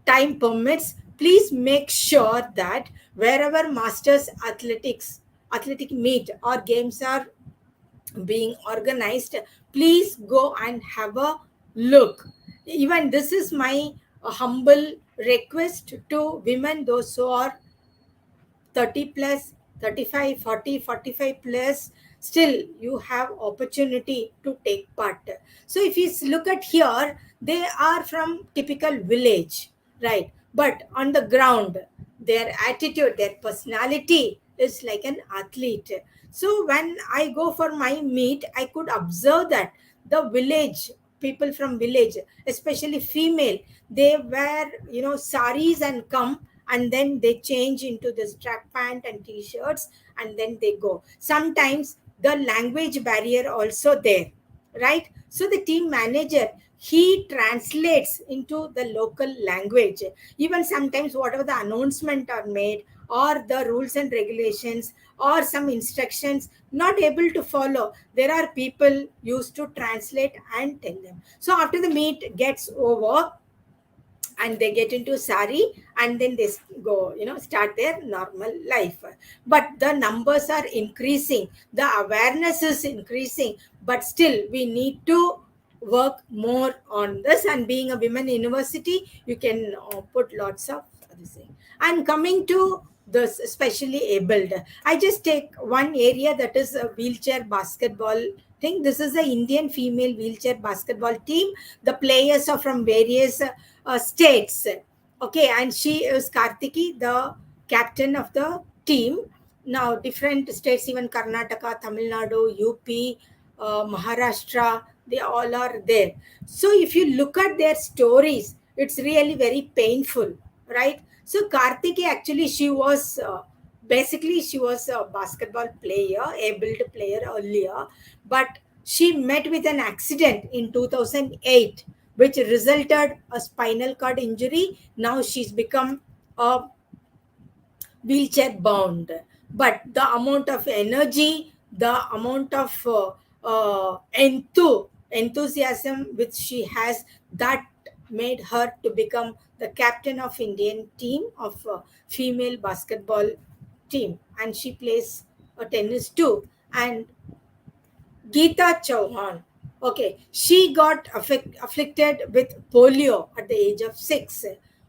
time permits, please make sure that wherever masters athletic meet or games are being organized, please go and have a look. Even this is my humble request to women, those who are 30 plus, 35, 40, 45 plus, still you have opportunity to take part. So if you look at here, they are from typical village, right? But on the ground, their attitude, their personality is like an athlete. So when I go for my meet, I could observe that the village people from village, especially female, they wear saris and come, and then they change into this track pant and t-shirts, and then they go. Sometimes the language barrier also there, right? So the team manager, he translates into the local language. Even sometimes whatever the announcement are made, or the rules and regulations, or some instructions not able to follow, there are people used to translate and tell them. So after the meet gets over, and they get into sari, and then they go, start their normal life. But the numbers are increasing, the awareness is increasing, but still we need to work more on this. And being a women university, you can put lots of other thing. And coming to this especially abled, I just take one area, that is a wheelchair basketball thing. This is the Indian female wheelchair basketball team. The players are from various states. Okay, and she is Kartiki, the captain of the team. Now, different states, even Karnataka, Tamil Nadu, UP, Maharashtra, they all are there. So, if you look at their stories, it's really very painful, right? So, Kartiki actually, she was basically she was a basketball player, able player earlier, but she met with an accident in 2008, which resulted a spinal cord injury. Now she's become a wheelchair bound. But the amount of energy, the amount of enthusiasm which she has, that made her to become the captain of Indian team of female basketball team, and she plays tennis too. And Geeta Chauhan. Okay, she got afflicted with polio at the age of 6,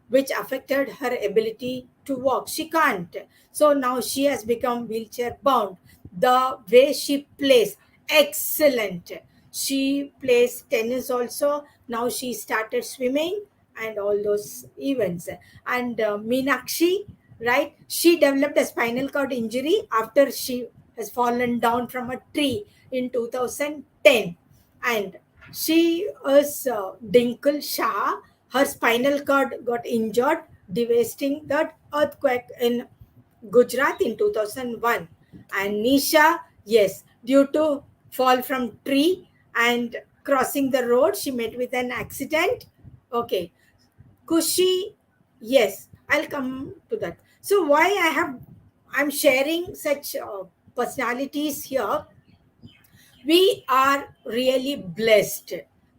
which affected her ability to walk. She can't. So now she has become wheelchair bound. The way she plays, excellent. She plays tennis also. Now she started swimming and all those events. And Meenakshi, right? She developed a spinal cord injury after she has fallen down from a tree in 2010, and she is Dinkle Shah. Her spinal cord got injured, devastating that earthquake in Gujarat in 2001. And Nisha, yes, due to fall from tree and crossing the road, she met with an accident. Okay, Kushi, yes, I'll come to that. So why I'm sharing such personalities here. We are really blessed.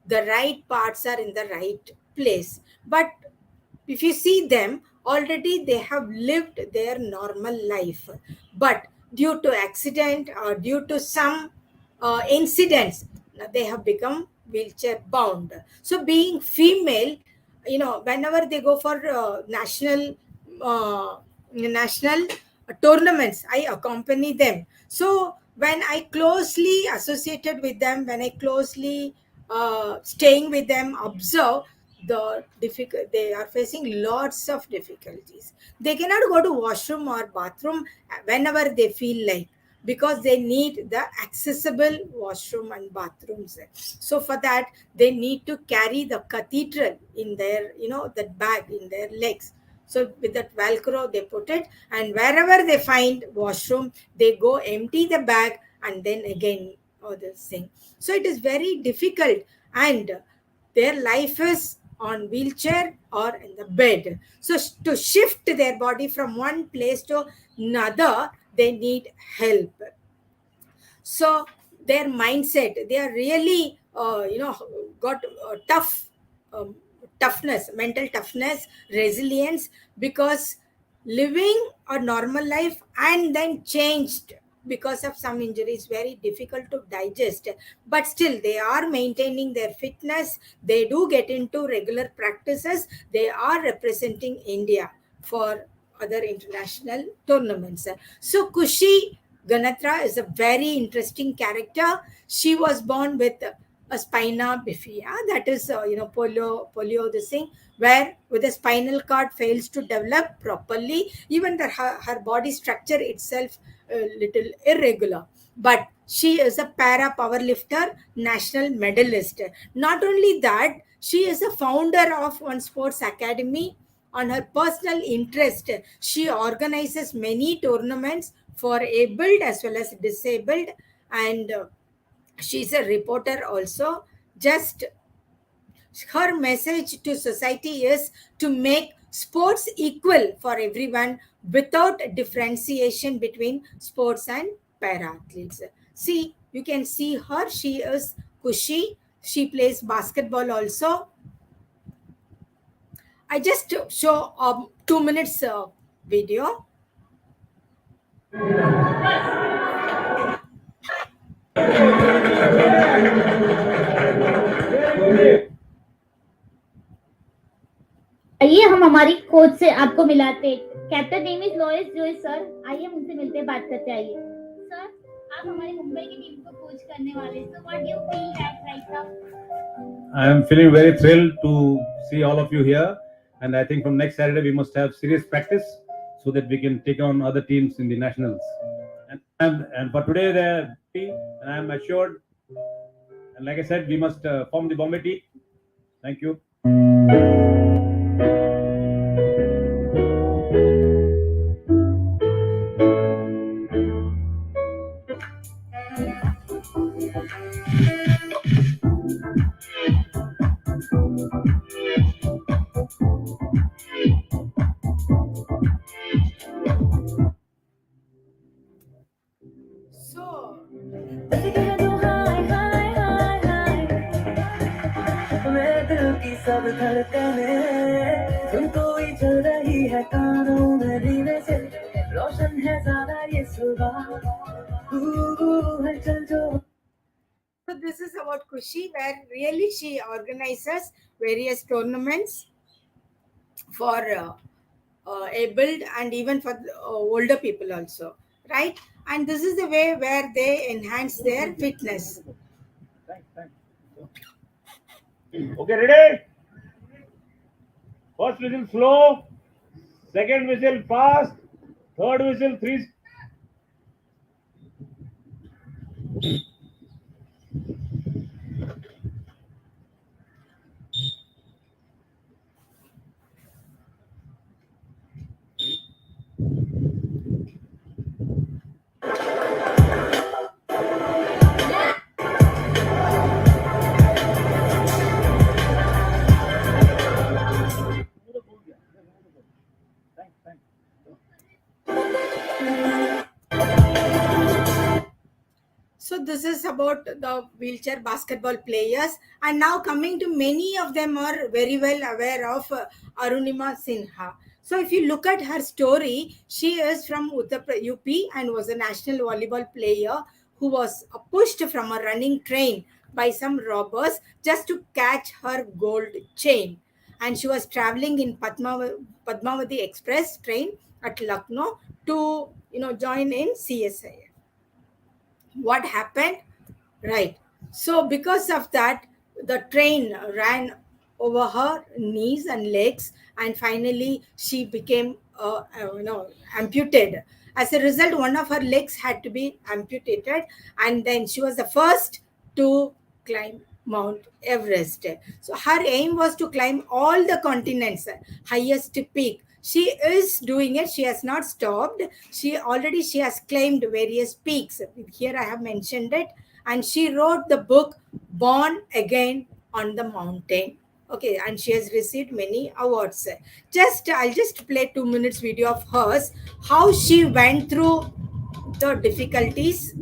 The right parts are in the right place. But if you see them, already they have lived their normal life. But due to accident or due to some incidents, they have become wheelchair bound. So being female, whenever they go for national tournaments, I accompany them. So when I closely associated with them, when I closely staying with them, observe they are facing lots of difficulties. They cannot go to washroom or bathroom whenever they feel like, because they need the accessible washroom and bathrooms. So for that, they need to carry the cathedral in their, that bag in their legs. So with that velcro they put it, and wherever they find washroom, they go empty the bag and then again this thing. So it is very difficult, and their life is on wheelchair or in the bed. So to shift their body from one place to another, they need help. So their mindset, they are really got um, toughness, mental toughness, resilience, because living a normal life and then changed because of some injuries, very difficult to digest. But still they are maintaining their fitness. They do get into regular practices. They are representing India for other international tournaments. So Kushi Ganatra is a very interesting character. She was born with a spina bifida, that is, polio, this thing, where with the spinal cord fails to develop properly, even her body structure itself a little irregular. But she is a para powerlifter, national medalist. Not only that, she is a founder of one sports academy. On her personal interest, she organizes many tournaments for abled as well as disabled, and she's a reporter also. Just her message to society is to make sports equal for everyone without differentiation between sports and para athletes. See, you can see her. She is Kushi. She plays basketball also. I just show 2 minutes video. आइए हम हमारी coach से आपको मिलाते हैं। Captain name is Lois Joyce sir, आइए हम उनसे मिलते हैं, बात करते हैं। आइए सर, आप हमारी मुंबई की टीम को कोच करने वाले हैं, so what do you feel right now? I am feeling very thrilled to see all of you here, and I think from next Saturday we must have serious practice so that we can take on other teams in the nationals. And for today, and I am assured, and like I said, we must form the Bombay team. Thank you. So मैं दिल की सब धड़कने So this is about Kushi, where really she organizes various tournaments for abled and even for older people also, right? And this is the way where they enhance their fitness. Okay, ready? First whistle slow, second whistle fast, third whistle three. So this is about the wheelchair basketball players, and now coming to many of them are very well aware of Arunima Sinha. So if you look at her story, she is from UP and was a national volleyball player who was pushed from a running train by some robbers just to catch her gold chain. And she was traveling in Padmavati Express train at Lucknow to join in CSI. What happened? Right. So because of that, the train ran over her knees and legs, and finally she became amputated. As a result, one of her legs had to be amputated, and then she was the first to climb Mount Everest. So her aim was to climb all the continents, highest peak. She is doing it. She has not stopped. She has climbed various peaks. Here I have mentioned it, and she wrote the book Born Again on the Mountain. Okay, and she has received many awards. I'll just play 2 minutes video of hers, how she went through the difficulties.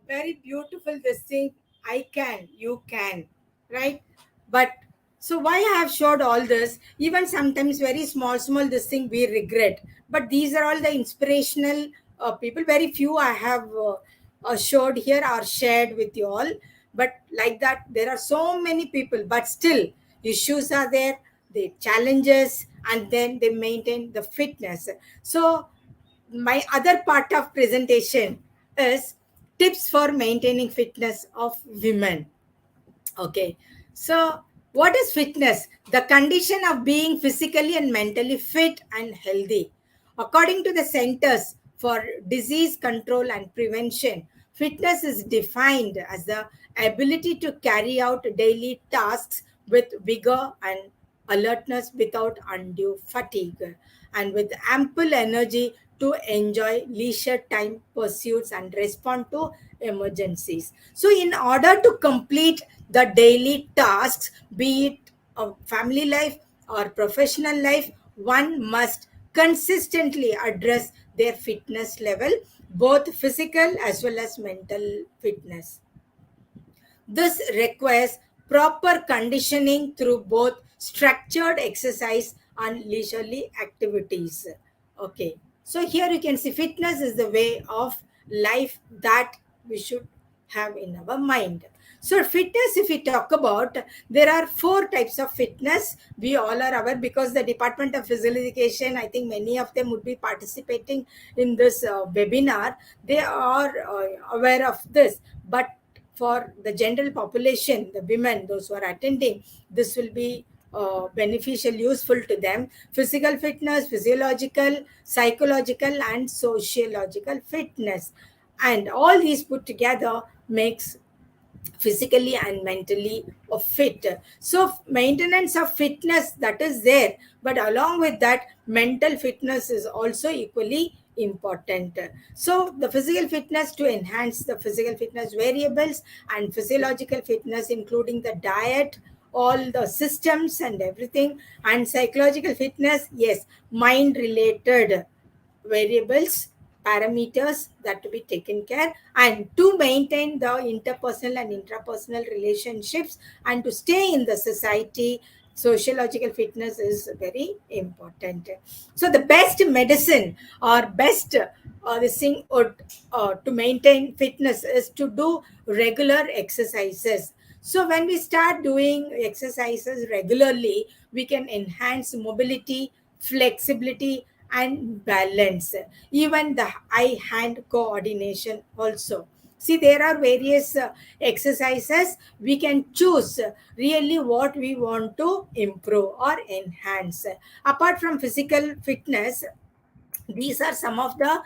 Very beautiful this thing. I can, you can, right? But so why I have showed all this, even sometimes very small this thing we regret, but these are all the inspirational people. Very few I have showed here or shared with you all, but like that there are so many people, but still issues are there, the challenges, and then they maintain the fitness. So my other part of presentation is tips for maintaining fitness of women. Okay, so what is fitness? The condition of being physically and mentally fit and healthy. According to the Centers for Disease Control and Prevention, fitness is defined as the ability to carry out daily tasks with vigor and alertness without undue fatigue, and with ample energy to enjoy leisure time pursuits and respond to emergencies. So, in order to complete the daily tasks, be it a family life or professional life, one must consistently address their fitness level, both physical as well as mental fitness. This requires proper conditioning through both structured exercise and leisurely activities. Okay, so here you can see fitness is the way of life that we should have in our mind. So, fitness, if we talk about, there are four types of fitness. We all are aware because the Department of Physical Education, I think many of them would be participating in this webinar. They are aware of this. But for the general population, the women, those who are attending, this will be beneficial, useful to them. Physical fitness, physiological, psychological, and sociological fitness. And all these put together makes physically and mentally fit. So maintenance of fitness, that is there, but along with that mental fitness is also equally important. So the physical fitness to enhance the physical fitness variables, and physiological fitness including the diet, all the systems and everything, and psychological fitness, yes, mind related variables, parameters that to be taken care, and to maintain the interpersonal and intrapersonal relationships and to stay in the society, sociological fitness is very important. So the best medicine or best this thing would, to maintain fitness is to do regular exercises. So when we start doing exercises regularly, we can enhance mobility, flexibility, and balance, even the eye hand coordination also. See, there are various exercises we can choose really what we want to improve or enhance. Apart from physical fitness, these are some of the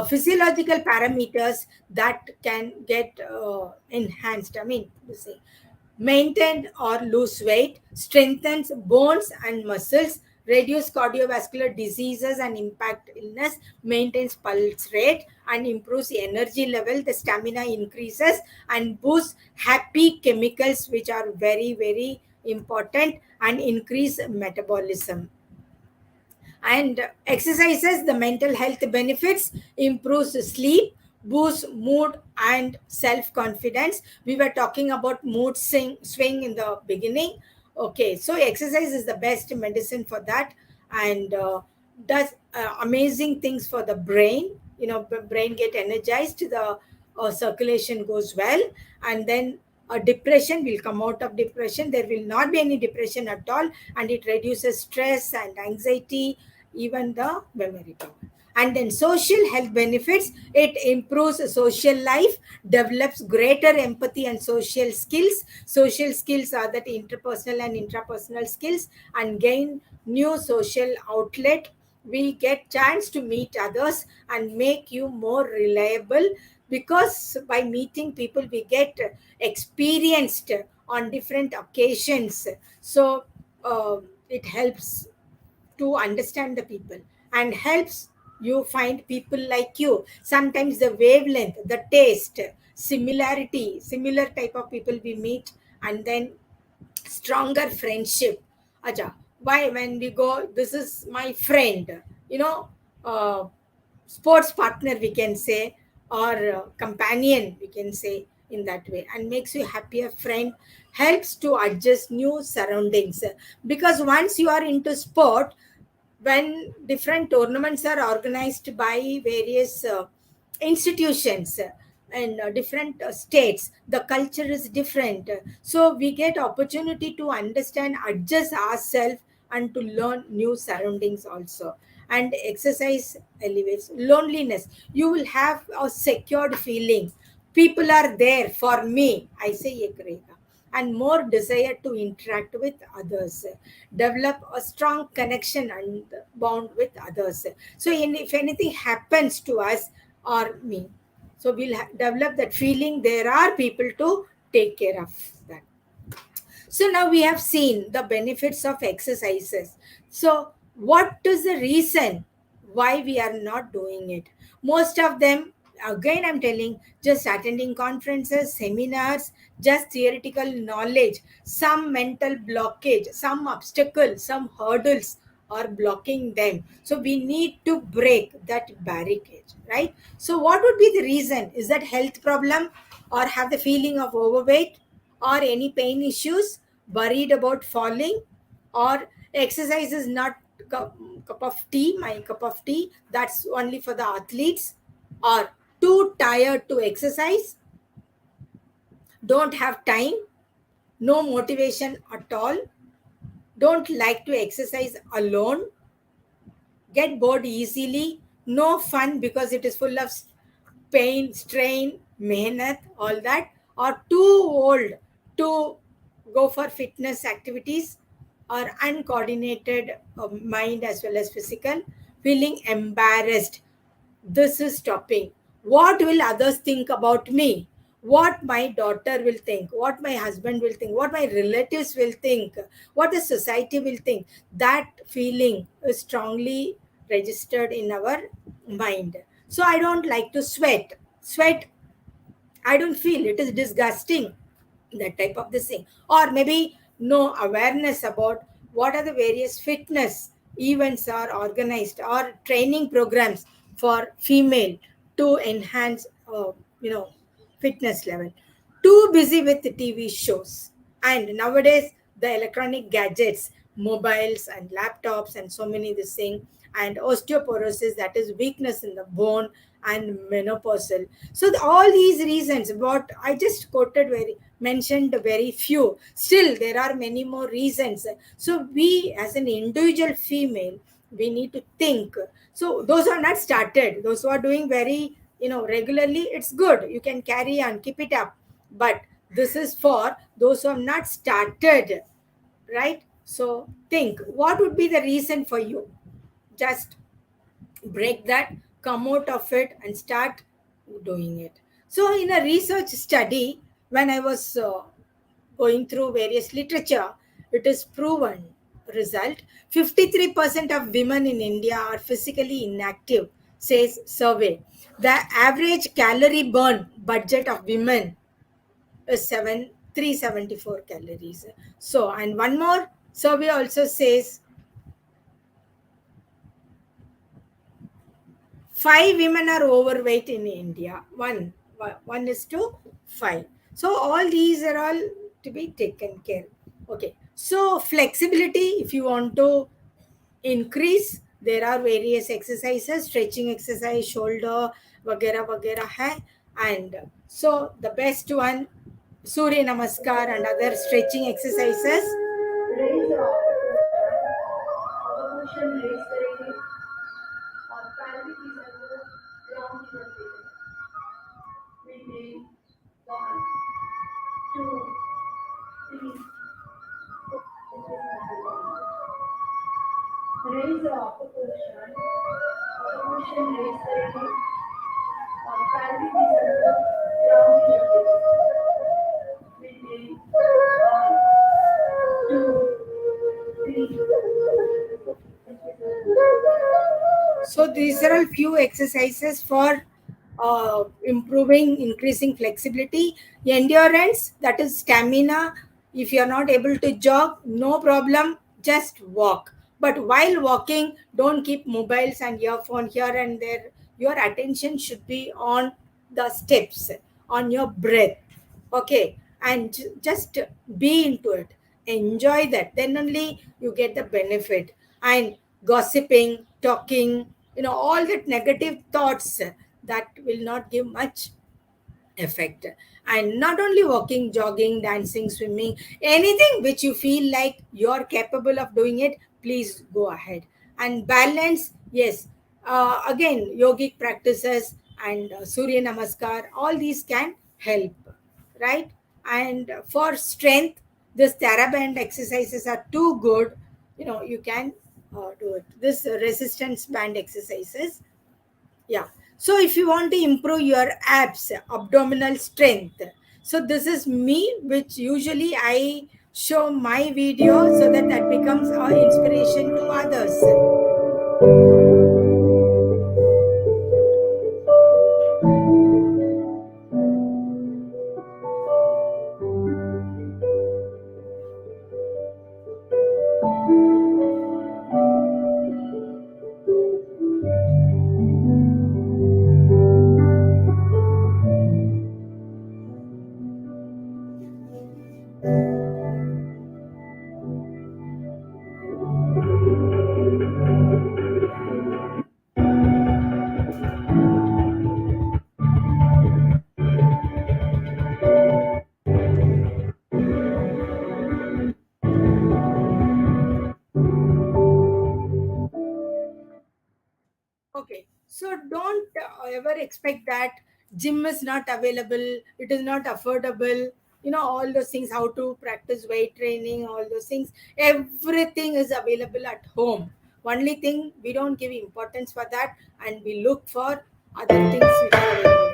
physiological parameters that can get enhanced. I mean, you see, maintain or lose weight, strengthens bones and muscles, reduce cardiovascular diseases and impact illness, maintains pulse rate and improves energy level, the stamina increases and boosts happy chemicals which are very, very important, and increase metabolism. And exercises the mental health benefits, improves sleep, boosts mood and self confidence. We were talking about mood swing in the beginning. Okay, so exercise is the best medicine for that, and does amazing things for the brain. You know, the brain get energized, the circulation goes well, and then depression will come out of depression. There will not be any depression at all, and it reduces stress and anxiety, even the memory power. And then social health benefits, it improves social life, develops greater empathy and social skills. Social skills are that interpersonal and intrapersonal skills, and gain new social outlet. We get chance to meet others and make you more reliable, because by meeting people we get experienced on different occasions. So it helps to understand the people and helps you find people like you. Sometimes the wavelength, the taste, similarity, similar type of people we meet, and then stronger friendship. Acha, why when we go, this is my friend, you know, uh, sports partner we can say, or companion we can say in that way, and makes you happier friend, helps to adjust new surroundings. Because once you are into sport, when different tournaments are organized by various institutions and different states, the culture is different, so we get opportunity to understand, adjust ourselves, and to learn new surroundings also. And exercise elevates loneliness. You will have a secured feeling, people are there for me, I say Ekreka, and more desire to interact with others, develop a strong connection and bond with others. So, if anything happens to us or me, so we'll develop that feeling there are people to take care of that. So now we have seen the benefits of exercises. So what is the reason why we are not doing it? Most of them, again I'm telling, just attending conferences, seminars, just theoretical knowledge, some mental blockage, some obstacle, some hurdles are blocking them. So we need to break that barricade, right? So what would be the reason? Is that health problem, or have the feeling of overweight, or any pain issues, worried about falling, or exercise is not cup of tea, my cup of tea, that's only for the athletes, or too tired to exercise, don't have time, no motivation at all, don't like to exercise alone, get bored easily, no fun because it is full of pain, strain, mehnat, all that, or too old to go for fitness activities, or uncoordinated mind as well as physical, feeling embarrassed. This is stopping. What will others think about me? What my daughter will think, what my husband will think, what my relatives will think, what the society will think. That feeling is strongly registered in our mind. So I don't like to sweat. Sweat, I don't feel, it is disgusting, that type of this thing. Or maybe no awareness about what are the various fitness events are organized, or training programs for female to enhance, fitness level. Too busy with the TV shows. And nowadays, the electronic gadgets, mobiles and laptops, and so many this thing, and osteoporosis, that is weakness in the bone, and menopausal. So all these reasons, what I just mentioned very few. Still, there are many more reasons. So we, as an individual female, we need to think. So those are not started. Those who are doing very, regularly, it's good. You can carry on, keep it up. But this is for those who have not started, right? So think, what would be the reason for you? Just break that, come out of it, and start doing it. So in a research study, when I was going through various literature, it is proven result, 53% of women in India are physically inactive, says survey. The average calorie burn budget of women is 374 calories. So, and one more survey also says 5 women are overweight in India. One is to 5. So all these are all to be taken care. Okay. So flexibility, if you want to increase, there are various exercises, stretching exercise, shoulder, vagera vagera hai. And so the best one, Surya Namaskar and other stretching exercises. Raise the motion, raise the or pelvic is above ground in the middle. Maintain 1, 2, 3, 4. Raise the upper portion. Upper portion raise the leg. Or pelvic is above ground in the middle. Maintain 1, 2, 3. So these are all few exercises for increasing flexibility, endurance, that is stamina. If you are not able to jog, no problem, just walk. But while walking, don't keep mobiles and earphone here and there. Your attention should be on the steps, on your breath. Okay, and just be into it, enjoy that, then only you get the benefit. And gossiping, talking, all that negative thoughts, that will not give much effect. And not only walking, jogging, dancing, swimming, anything which you feel like you're capable of doing it, please go ahead. And balance, yes, again, yogic practices and Surya Namaskar, all these can help, right? And for strength, this Theraband exercises are too good. You can do it. This resistance band exercises, yeah. So if you want to improve your abs, abdominal strength, so this is me, which usually I show my video so that that becomes our inspiration to others. Okay, so don't ever expect that gym is not available, it is not affordable. You know, all those things, how to practice weight training, all those things, everything is available at home. Only thing, we don't give importance for that, and we look for other things which are available.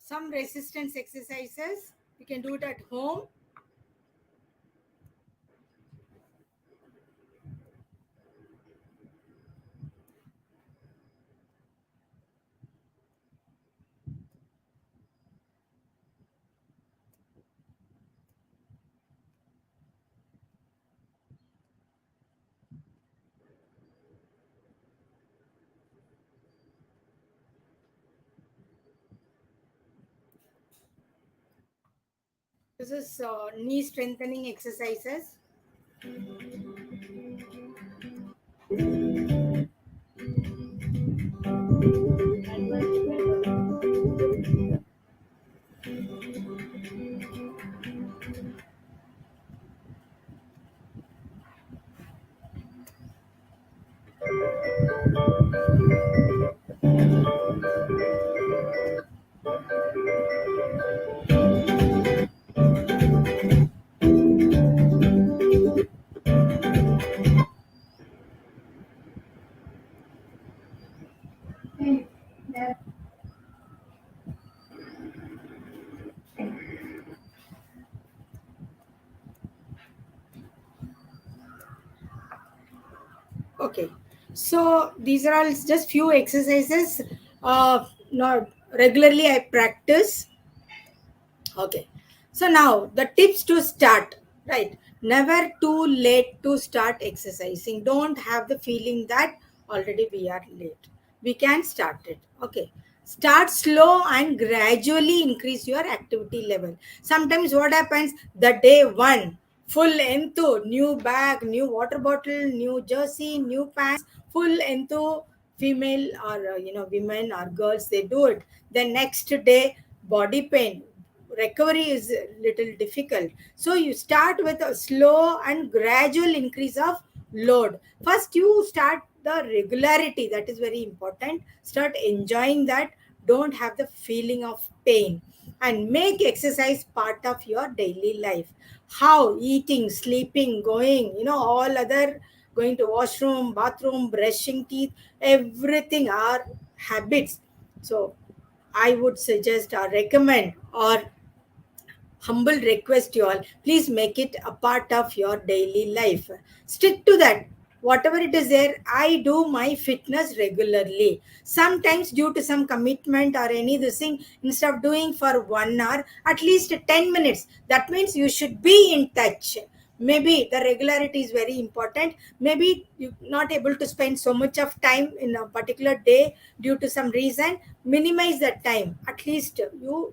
Some resistance exercises, you can do it at home. This is knee strengthening exercises. Okay, so these are all just few exercises. Not regularly I practice. Okay, so now the tips to start, right? Never too late to start exercising. Don't have the feeling that already we are late. We can start it. Okay, start slow and gradually increase your activity level. Sometimes what happens, the day one, full into new bag, new water bottle, new jersey, new pants, full into female or women or girls, they do it. The next day, body pain, recovery is a little difficult. So you start with a slow and gradual increase of load. First you start the regularity, that is very important. Start enjoying that. Don't have the feeling of pain, and make exercise part of your daily life. How? Eating, sleeping, going, all other, going to washroom, bathroom, brushing teeth, everything are habits. So I would suggest or recommend or humble request you all, please make it a part of your daily life. Stick to that. Whatever it is there, I do my fitness regularly. Sometimes due to some commitment or any this thing, instead of doing for 1 hour, at least 10 minutes. That means you should be in touch. Maybe the regularity is very important. Maybe you're not able to spend so much of time in a particular day due to some reason. Minimize that time. At least you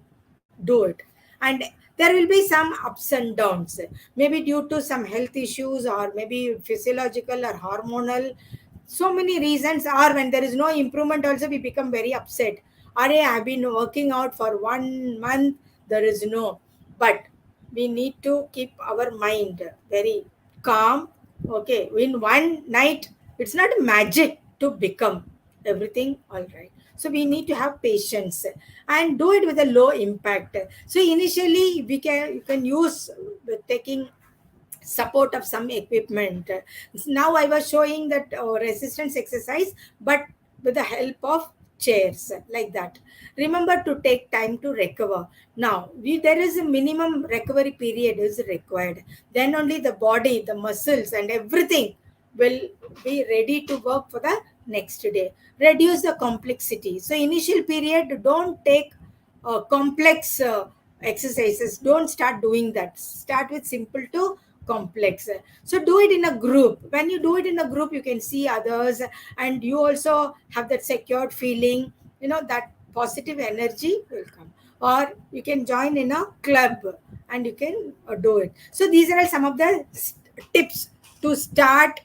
do it. And there will be some ups and downs, maybe due to some health issues or maybe physiological or hormonal, so many reasons. Or when there is no improvement also, we become very upset. Are I have been working out for 1 month, there is no. But we need to keep our mind very calm. Okay, in one night it's not magic to become everything all right. So we need to have patience and do it with a low impact. So initially we can, you can use with taking support of some equipment. Now I was showing that resistance exercise, but with the help of chairs like that. Remember to take time to recover. Now there is a minimum recovery period is required, then only the body, the muscles and everything will be ready to work for the next day. Reduce the complexity. So initial period, don't take complex exercises. Don't start doing that. Start with simple to complex. So do it in a group. When you do it in a group, you can see others, and you also have that secured feeling. That positive energy will come. Or you can join in a club and you can do it. So these are some of the tips to start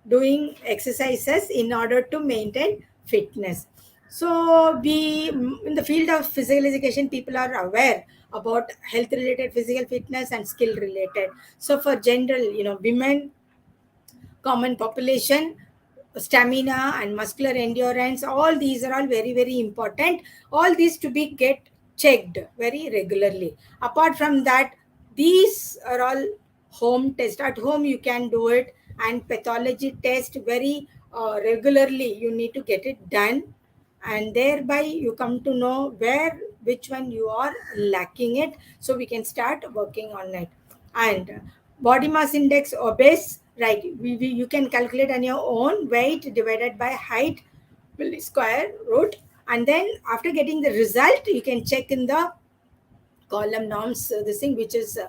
doing exercises in order to maintain fitness. So we, in the field of physical education, people are aware about health related physical fitness and skill related. So for general, women, common population, stamina and muscular endurance, all these are all very very important. All these to be get checked very regularly. Apart from that, these are all home test. At home you can do it, and pathology test very regularly you need to get it done, and thereby you come to know which one you are lacking it, so we can start working on it. And body mass index, obese, right, you can calculate on your own, weight divided by height will be square root, and then after getting the result you can check in the column norms, this thing which is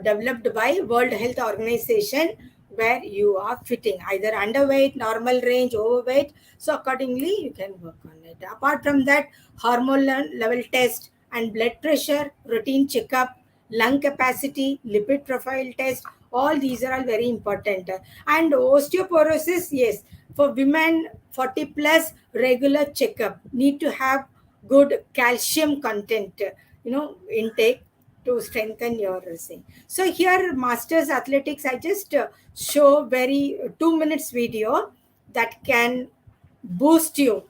developed by World Health Organization, where you are fitting either underweight, normal range, overweight. So accordingly you can work on it. Apart from that, hormone level test and blood pressure routine checkup, lung capacity, lipid profile test, all these are all very important. And osteoporosis, yes, for women 40 plus, regular checkup, need to have good calcium content, intake to strengthen your thing. So here masters athletics, I just show very 2 minutes video that can boost you.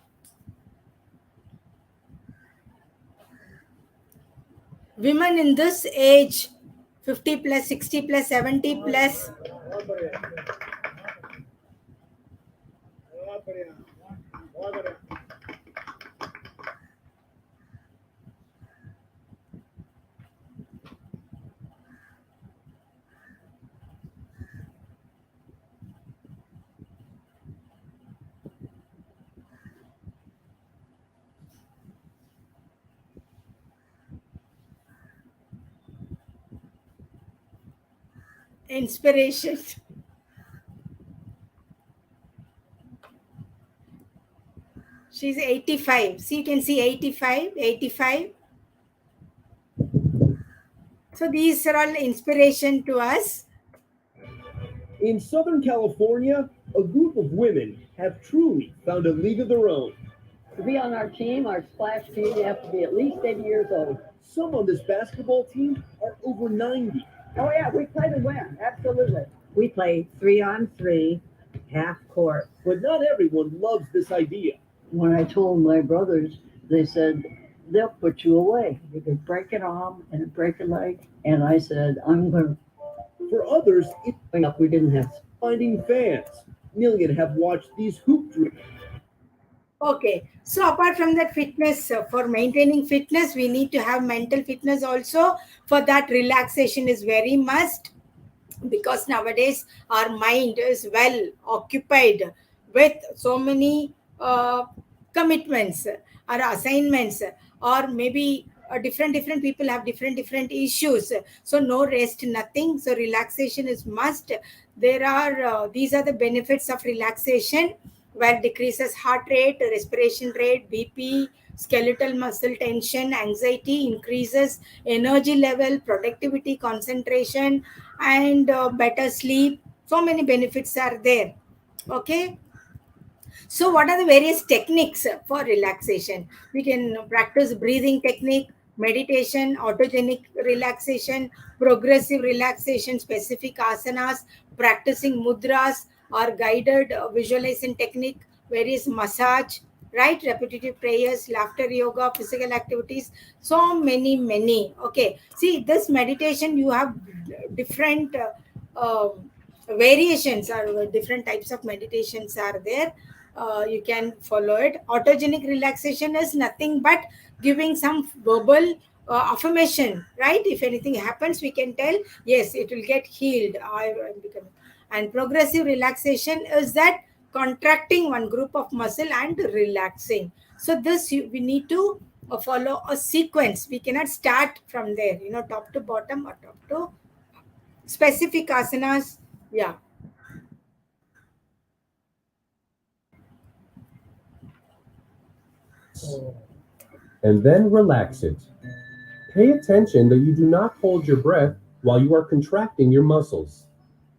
Women in this age, 50 plus, 60 plus, 70 plus, inspiration. She's 85. See, you can see 85, 85. So these are all inspiration to us. In Southern California, a group of women have truly found a league of their own. To be on our team, our splash team, you have to be at least 80 years old. Some on this basketball team are over 90. Oh, yeah, we play to win. Absolutely. We play 3-on-3, half court. But not everyone loves this idea. When I told my brothers, they said, they'll put you away. You could break an arm and break a leg. And I said, I'm going to. For others, it's We didn't have. finding fans. Million have watched these hoop dreams. Okay, so apart from that fitness, for maintaining fitness, we need to have mental fitness also. For that, relaxation is very must, because nowadays our mind is well occupied with so many commitments or assignments, or maybe different people have different issues, so no rest, nothing. So relaxation is must. There are these are the benefits of relaxation, where decreases heart rate, respiration rate, BP, skeletal muscle tension, anxiety, increases energy level, productivity, concentration, and better sleep. So many benefits are there. Okay. So what are the various techniques for relaxation? We can practice breathing technique, meditation, autogenic relaxation, progressive relaxation, specific asanas, practicing mudras or guided visualization technique, various massage, right? Repetitive prayers, laughter yoga, physical activities, so many. Okay. See, this meditation, you have different variations or different types of meditations are there. you can follow it. Autogenic relaxation is nothing but giving some verbal affirmation, right? If anything happens, we can tell, yes, it will get healed. I am becoming. And progressive relaxation is that contracting one group of muscle and relaxing. So this we need to follow a sequence. We cannot start from there, top to bottom or top to specific asanas. Yeah. And then relax it. Pay attention that you do not hold your breath while you are contracting your muscles.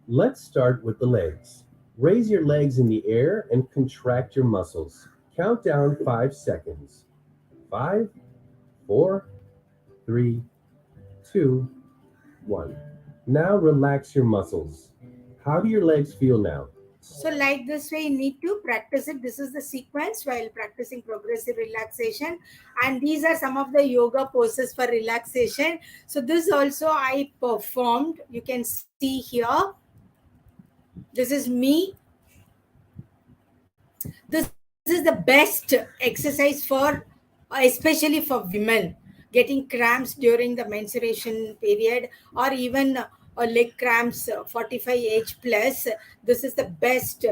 Let's start with the legs. Raise your legs in the air and contract your muscles. Count down 5 seconds. 5, 4, 3, 2, 1. Now relax your muscles. How do your legs feel now? So like this way, you need to practice it. This is the sequence while practicing progressive relaxation. And these are some of the yoga poses for relaxation. So this also I performed. You can see here. This is me. This is the best exercise for, especially for women, getting cramps during the menstruation period, or even leg cramps 45 age plus. This is the best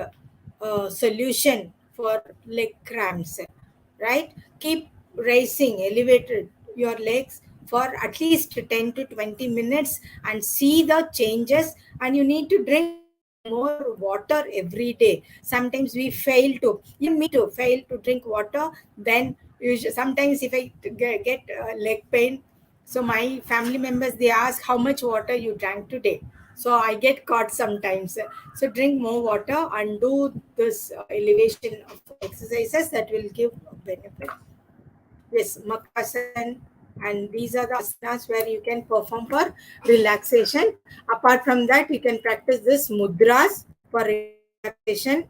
solution for leg cramps, right? Keep raising, elevated your legs for at least 10 to 20 minutes and see the changes. And you need to drink more water every day. Sometimes we fail to, even me too, fail to drink water. Then sometimes if I get leg pain, so my family members, they ask how much water you drank today. So I get caught sometimes. So drink more water and do this elevation of exercises that will give benefit. Yes, Makasan, and these are the asanas where you can perform for relaxation. Apart from that, you can practice this mudras for relaxation.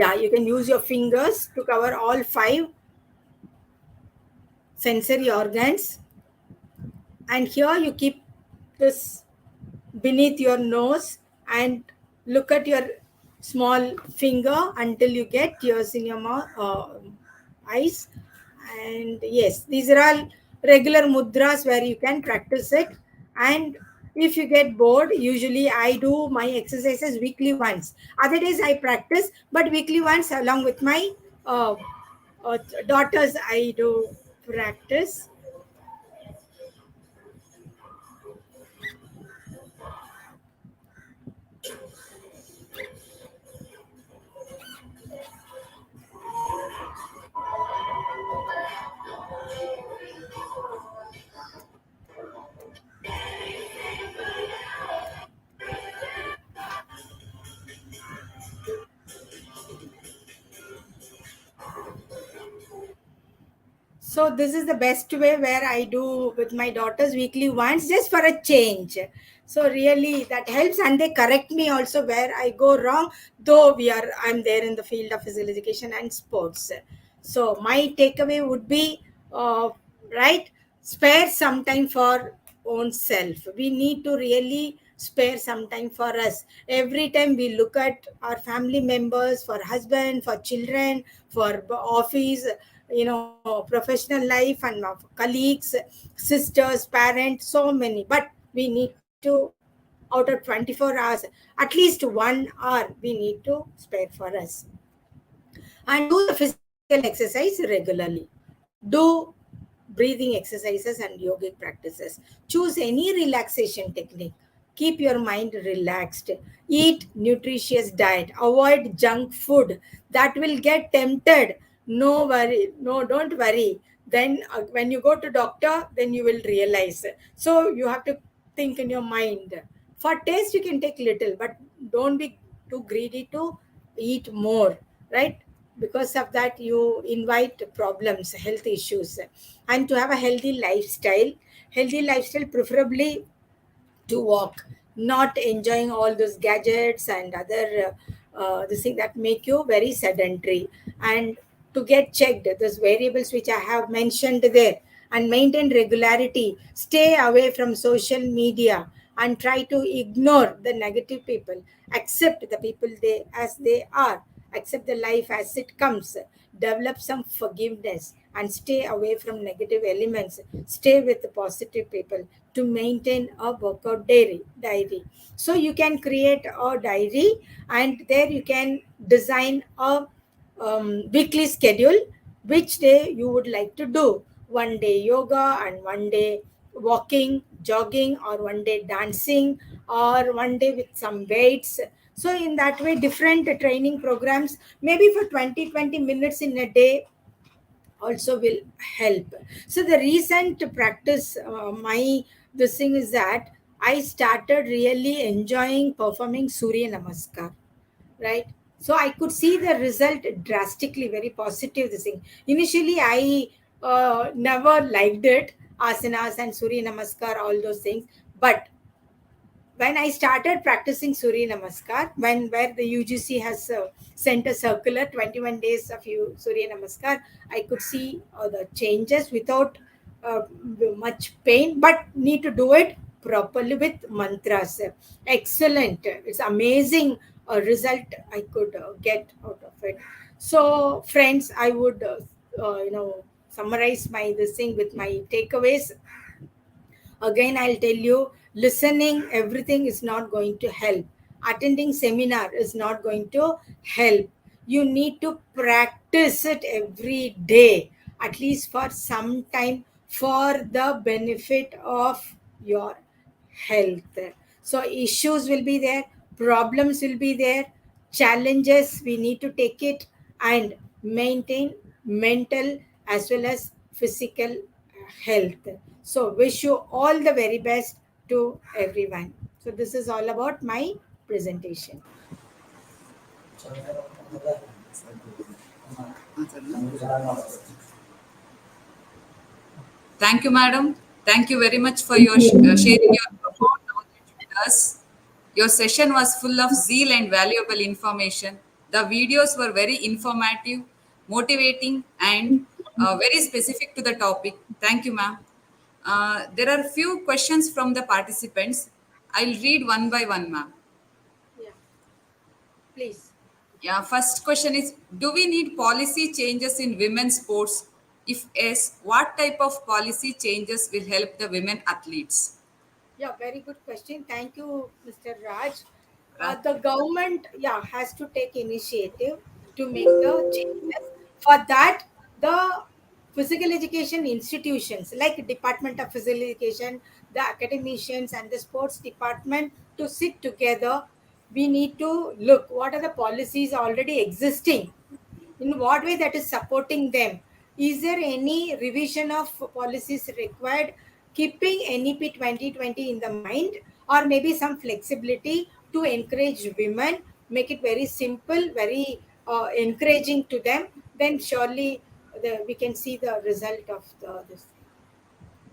Yeah, you can use your fingers to cover all 5 sensory organs. And here you keep this beneath your nose and look at your small finger until you get tears in your mouth, eyes. And yes, these are all regular mudras where you can practice it. And if you get bored, usually I do my exercises weekly once. Other days I practice, but weekly once along with my uh, daughters I do practice. So this is the best way where I do with my daughters weekly once, just for a change. So really that helps, and they correct me also where I go wrong, though I'm there in the field of physical education and sports. So my takeaway would be, right, spare some time for own self. We need to really spare some time for us. Every time we look at our family members, for husband, for children, for office, professional life, and colleagues, sisters, parents, so many. But we need to, out of 24 hours, at least 1 hour we need to spare for us. And do the physical exercise regularly. Do breathing exercises and yogic practices. Choose any relaxation technique. Keep your mind relaxed. Eat nutritious diet. Avoid junk food that will get tempted. No worry. No, don't worry. Then when you go to doctor, then you will realize. So you have to think in your mind. For taste, you can take little, but don't be too greedy to eat more, right? Because of that, you invite problems, health issues. And to have a healthy lifestyle preferably to walk, not enjoying all those gadgets and other this thing that make you very sedentary. And to get checked, those variables which I have mentioned there, and maintain regularity. Stay away from social media and try to ignore the negative people. Accept the people they as they are. accept the life as it comes, develop some forgiveness, and stay away from negative elements. Stay with the positive people to maintain a workout diary. So you can create a diary, and there you can design a weekly schedule, which day you would like to do. One day yoga, and one day walking, jogging, or one day dancing, or one day with some weights. So in that way, different training programs, maybe for 20 minutes in a day, also will help. So the recent practice, my this thing is that I started really enjoying performing Surya Namaskar, right? So I could see the result drastically, very positive. This thing. Initially, I never liked it, asanas and Surya Namaskar, all those things. But when I started practicing Surya Namaskar, when where the UGC has sent a circular 21 days of Surya Namaskar, I could see the changes without uh, much pain, but need to do it properly with mantras. Excellent! It's amazing result I could get out of it. So, friends, I would summarize my this thing with my takeaways. Again, I'll tell you, listening, everything is not going to help. Attending seminar is not going to help. You need to practice it every day, at least for some time, for the benefit of your health. So issues will be there, problems will be there, challenges, we need to take it and maintain mental as well as physical health. So wish you all the very best to everyone. So this is all about my presentation. Thank you, madam. Thank you very much for your sharing your profound knowledge with us. Your session was full of zeal and valuable information. The videos were very informative, motivating, and very specific to the topic. Thank you, ma'am. There are few questions from the participants. I'll read one by one, ma'am. Yeah, please. Yeah, first question is, do we need policy changes in women's sports? If yes, what type of policy changes will help the women athletes? Yeah, very good question. Thank you, Mr. Raj. Right. The government, yeah, has to take initiative to make the changes. For that, the physical education institutions like Department of Physical Education, the academicians, and the sports department to sit together. We need to look what are the policies already existing, in what way that is supporting them. Is there any revision of policies required, keeping NEP 2020 in the mind, or maybe some flexibility to encourage women, make it very simple, very encouraging to them? Then surely we can see the result of this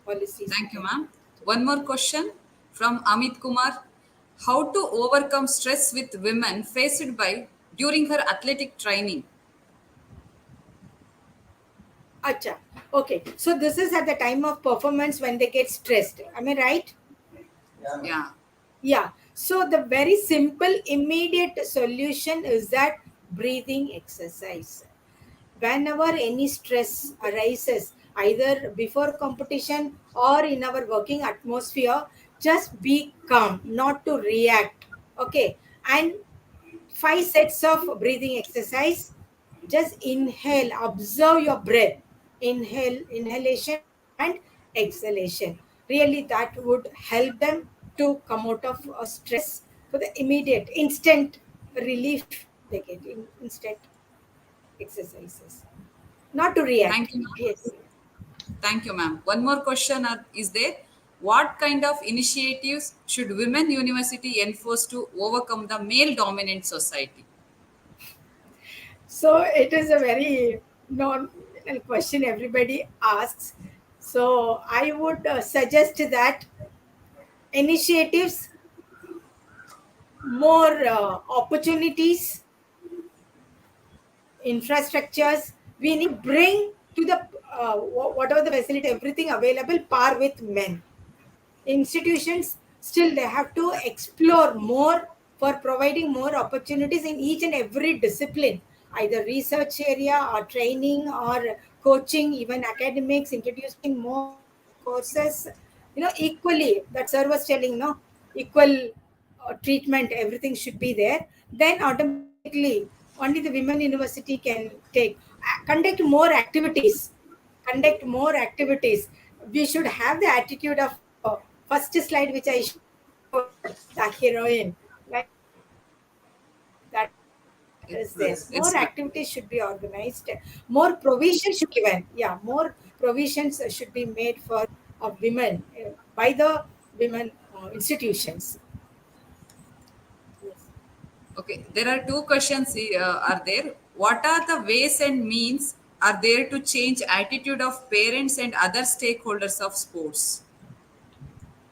policies we Thank you, can. ma'am. One more question from Amit Kumar. How to overcome stress with women faced by during her athletic training? Acha. Okay. So this is at the time of performance when they get stressed. Am I right? Yeah. Yeah. So the very simple, immediate solution is that breathing exercise. Whenever any stress arises, either before competition or in our working atmosphere, just be calm, not to react. Okay. And 5 sets of breathing exercise. Just inhale, observe your breath. Inhalation and exhalation. Really, that would help them to come out of stress for the immediate, instant relief they get in instant exercises. Not to react. Thank you, ma'am. Yes. Thank you, ma'am. One more question is there. What kind of initiatives should women university enforce to overcome the male dominant society? So it is a very non question everybody asks. So I would suggest that initiatives, more opportunities, infrastructures. We need to bring to the whatever the facility, everything available par with men. Institutions still they have to explore more for providing more opportunities in each and every discipline. either research area or training or coaching, even academics, introducing more courses, equally, that sir was telling, no, equal treatment, everything should be there. Then automatically, only the women university can take, conduct more activities, conduct more activities. We should have the attitude of first slide which I showed, the heroine, like that is there. More activities It's should be organized, more provision should be given. Yeah, more provisions should be made for women by the women institutions. Yes. okay. There are two questions are there. What are the ways and means are there to change attitude of parents and other stakeholders of sports?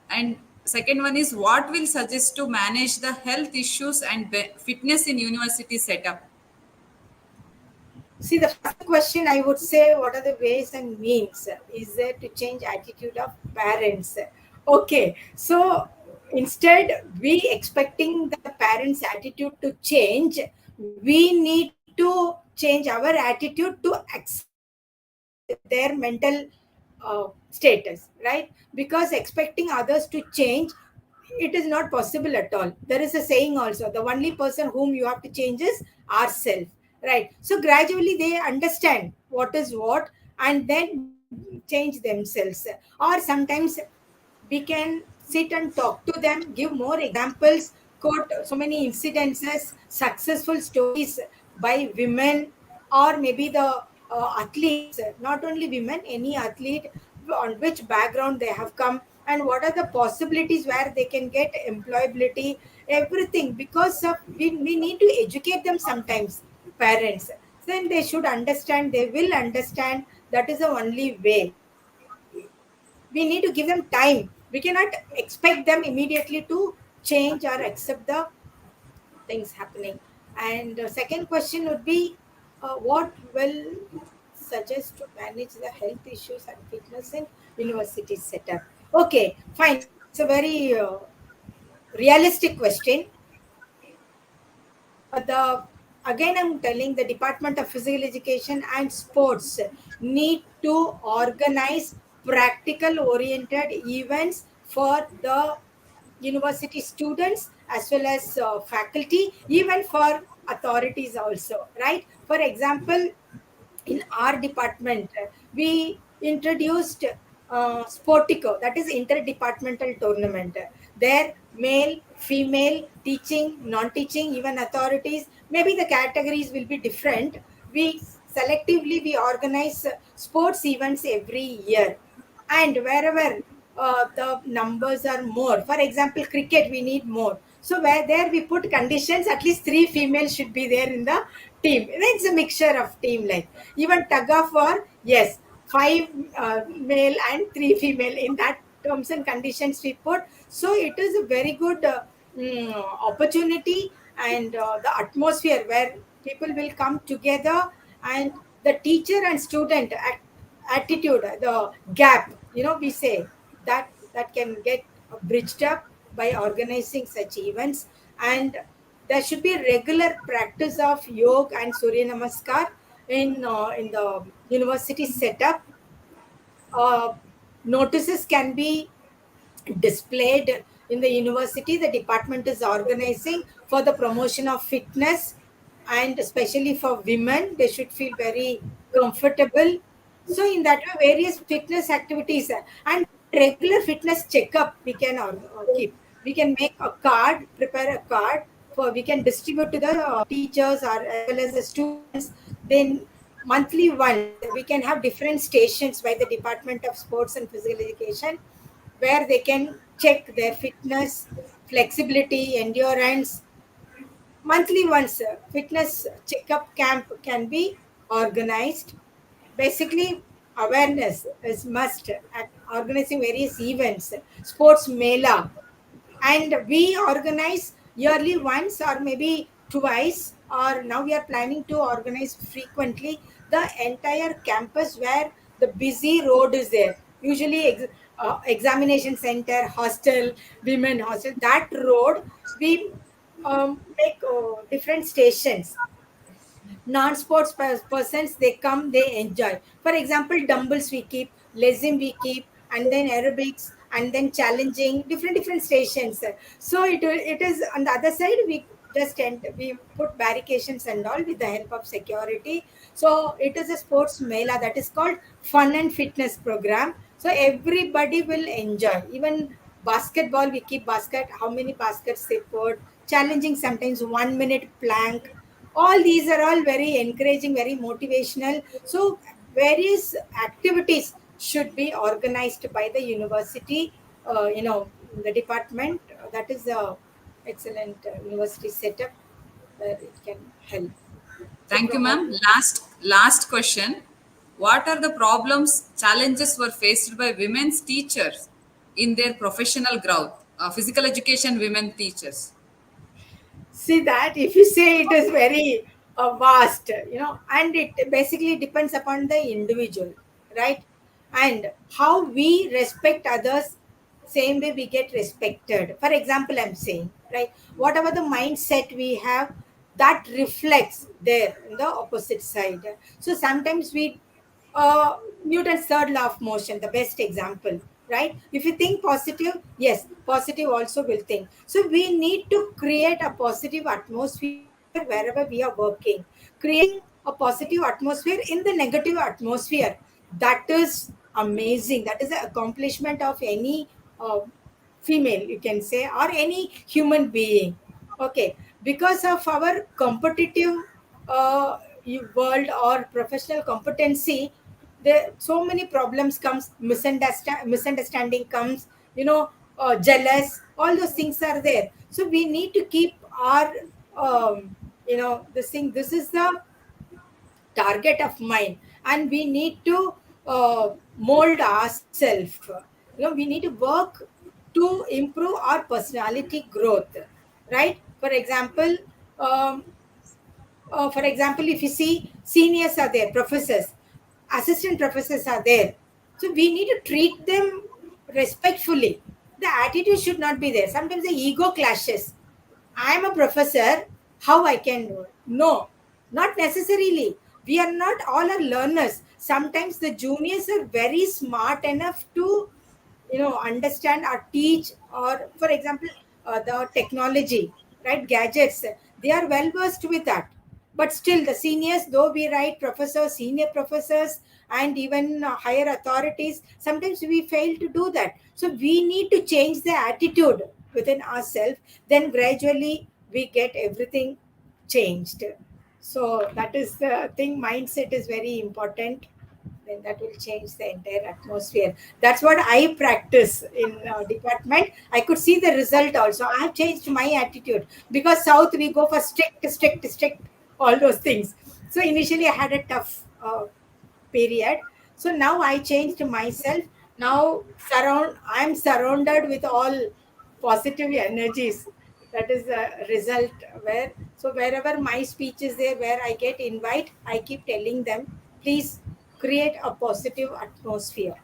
And second one is what will suggest to manage the health issues and fitness in university setup? See, the first question I would say, what are the ways and means? Is there to change attitude of parents? Okay, so instead we expecting the parents' attitude to change, we need to change our attitude to accept their mental status, right? Because expecting others to change, it is not possible at all. There is a saying also, the only person whom you have to change is ourselves, right? So gradually they understand what is what, and then change themselves. Or sometimes we can sit and talk to them, give more examples, quote so many incidences, successful stories by women, or maybe the athletes, not only women, any athlete, on which background they have come, and what are the possibilities where they can get employability, everything. Because of, we need to educate them sometimes, parents. Then they should understand, they will understand. That is the only way. We need to give them time. We cannot expect them immediately to change or accept the things happening. And second question would be, what will suggest to manage the health issues and fitness in university setup? Okay, fine. It's a very realistic question. The Again, I'm telling, the Department of Physical Education and Sports need to organize practical oriented events for the university students as well as faculty, even for authorities also, right? For example, in our department, we introduced Sportico, that is interdepartmental tournament. There, male, female, teaching, non-teaching, even authorities, maybe the categories will be different. We selectively we organize sports events every year, and wherever the numbers are more, for example cricket, we need more, so where there we put conditions, at least three females should be there in the team. It's a mixture of team, like even tug of war, yes, five male and three female, in that terms and conditions we put. So it is a very good opportunity, and the atmosphere where people will come together, and the teacher and student attitude, the gap, we say, that can get bridged up by organizing such events. And there should be regular practice of yoga and surya namaskar in the university setup. Notices can be displayed in the university. The department is organizing for the promotion of fitness, and especially for women, they should feel very comfortable. So in that way, various fitness activities, and regular fitness checkup we can keep. We can make a card, prepare a card, for we can distribute to the teachers or as well as the students. Then monthly once we can have different stations by the Department of Sports and Physical Education, where they can check their fitness, flexibility, endurance. Monthly once fitness checkup camp can be organized. Basically, awareness is must at organizing various events, sports mela, and we organize yearly once or maybe twice, or now we are planning to organize frequently the entire campus where the busy road is there, usually examination center, hostel, women hostel, that road we make different stations. Non-sports persons, they come, they enjoy. For example, dumbbells we keep, lesim we keep, and then aerobics, and then challenging, different stations. So it is on the other side. We put barricades and all with the help of security. So it is a sports mela that is called fun and fitness program. So everybody will enjoy. Even basketball, we keep basket. How many baskets they put? Challenging, sometimes 1 minute plank. All these are all very encouraging, very motivational. So various activities should be organized by the university. The department, that is a excellent university setup where it can help to Thank you, promote. ma'am. Last question. What are the problems, challenges were faced by women's teachers in their professional growth? Physical education women teachers. See, that if you say, it is very vast, and it basically depends upon the individual, right? And how we respect others, same way we get respected. For example, I'm saying, right, whatever the mindset we have, that reflects there in the opposite side. So sometimes we Newton's third law of motion, the best example, right? If you think positive, yes, positive also will think. So we need to create a positive atmosphere wherever we are working. Creating a positive atmosphere in the negative atmosphere, that is amazing. That is the accomplishment of any uh, female, you can say, or any human being. Okay, because of our competitive world or professional competency, there so many problems comes, misunderstanding comes, jealous, all those things are there. So we need to keep our this is the target of mine, and we need to mold ourselves. We need to work to improve our personality growth, right? Um, for example, if you see, seniors are there, professors, assistant professors are there. So we need to treat them respectfully. The attitude should not be there. Sometimes the ego clashes. I am a professor, how I can do it? No, not necessarily. We are not all are learners. Sometimes the juniors are very smart enough to understand or teach, or for example, the technology, right, gadgets, they are well versed with that. But still the seniors, though we write professors, senior professors, and even higher authorities, sometimes we fail to do that. So we need to change the attitude within ourselves, then gradually we get everything changed. So that is the thing, mindset is very important. Then that will change the entire atmosphere. That's what I practice in department. I could see the result also. I have changed my attitude, because south we go for strict, all those things. So initially I had a tough period. So now I changed myself. Now I'm surrounded with all positive energies. That is the result. Wherever my speech is there, where I get invite, I keep telling them, please create a positive atmosphere.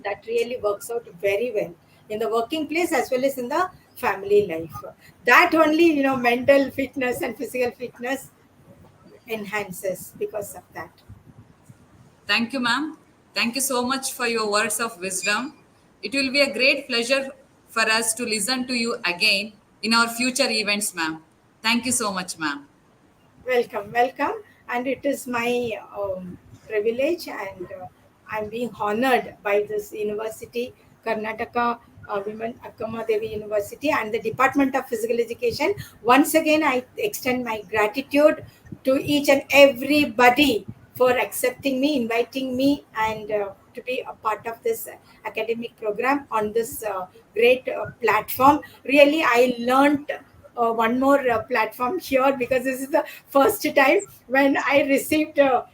That really works out very well in the working place as well as in the family life. That only, mental fitness and physical fitness enhances because of that. Thank you, ma'am. Thank you so much for your words of wisdom. It will be a great pleasure for us to listen to you again in our future events, ma'am. Thank you so much, ma'am. Welcome, welcome. And it is my privilege, and I'm being honored by this university, Karnataka Women Akkama Devi University, and the Department of Physical Education. Once again, I extend my gratitude to each and everybody for accepting me, inviting me, and to be a part of this academic program on this great platform. Really, I learned one more platform here, because this is the first time when I received the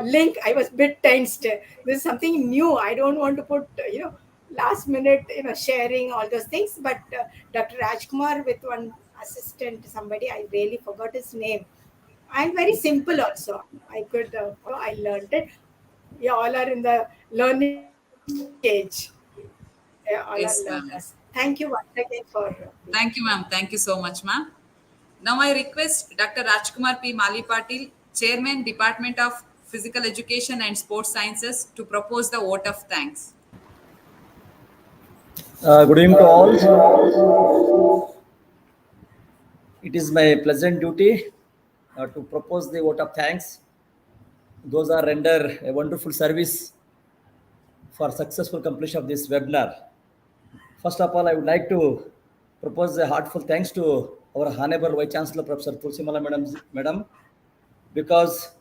link. I was bit tensed. This is something new. I don't want to put, last minute, sharing all those things. But Dr. Rajkumar with one assistant, somebody, I really forgot his name. And very simple also. I could follow. I learned it. We all are in the learning stage. All are Yes, learners. ma'am. Thank you once again for being Thank you, ma'am. Thank you so much, ma'am. Now I request Dr. Rajkumar P. Mali Patil, Chairman, Department of Physical Education and Sports Sciences, to propose the vote of thanks. Good evening to all. It is my pleasant duty to propose the vote of thanks. Those are render a wonderful service for successful completion of this webinar. First of all, I would like to propose a heartfelt thanks to our Honorable Vice Chancellor, Professor Tulsimala Madam, because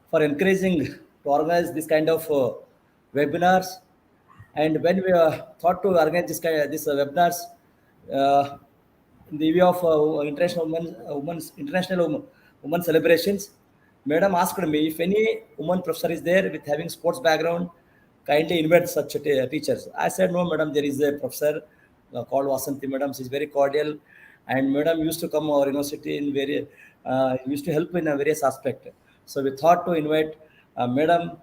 for encouraging to organize this kind of webinars. And when we thought to organize this webinars, uh, in the view of International Women Celebrations, Madam asked me if any woman professor is there with having sports background, kindly invite such teachers. I said, no, Madam, there is a professor called Vasanti, Madam. She's very cordial, and Madam used to come our university in very, used to help in a various aspect. So we thought to invite Madam.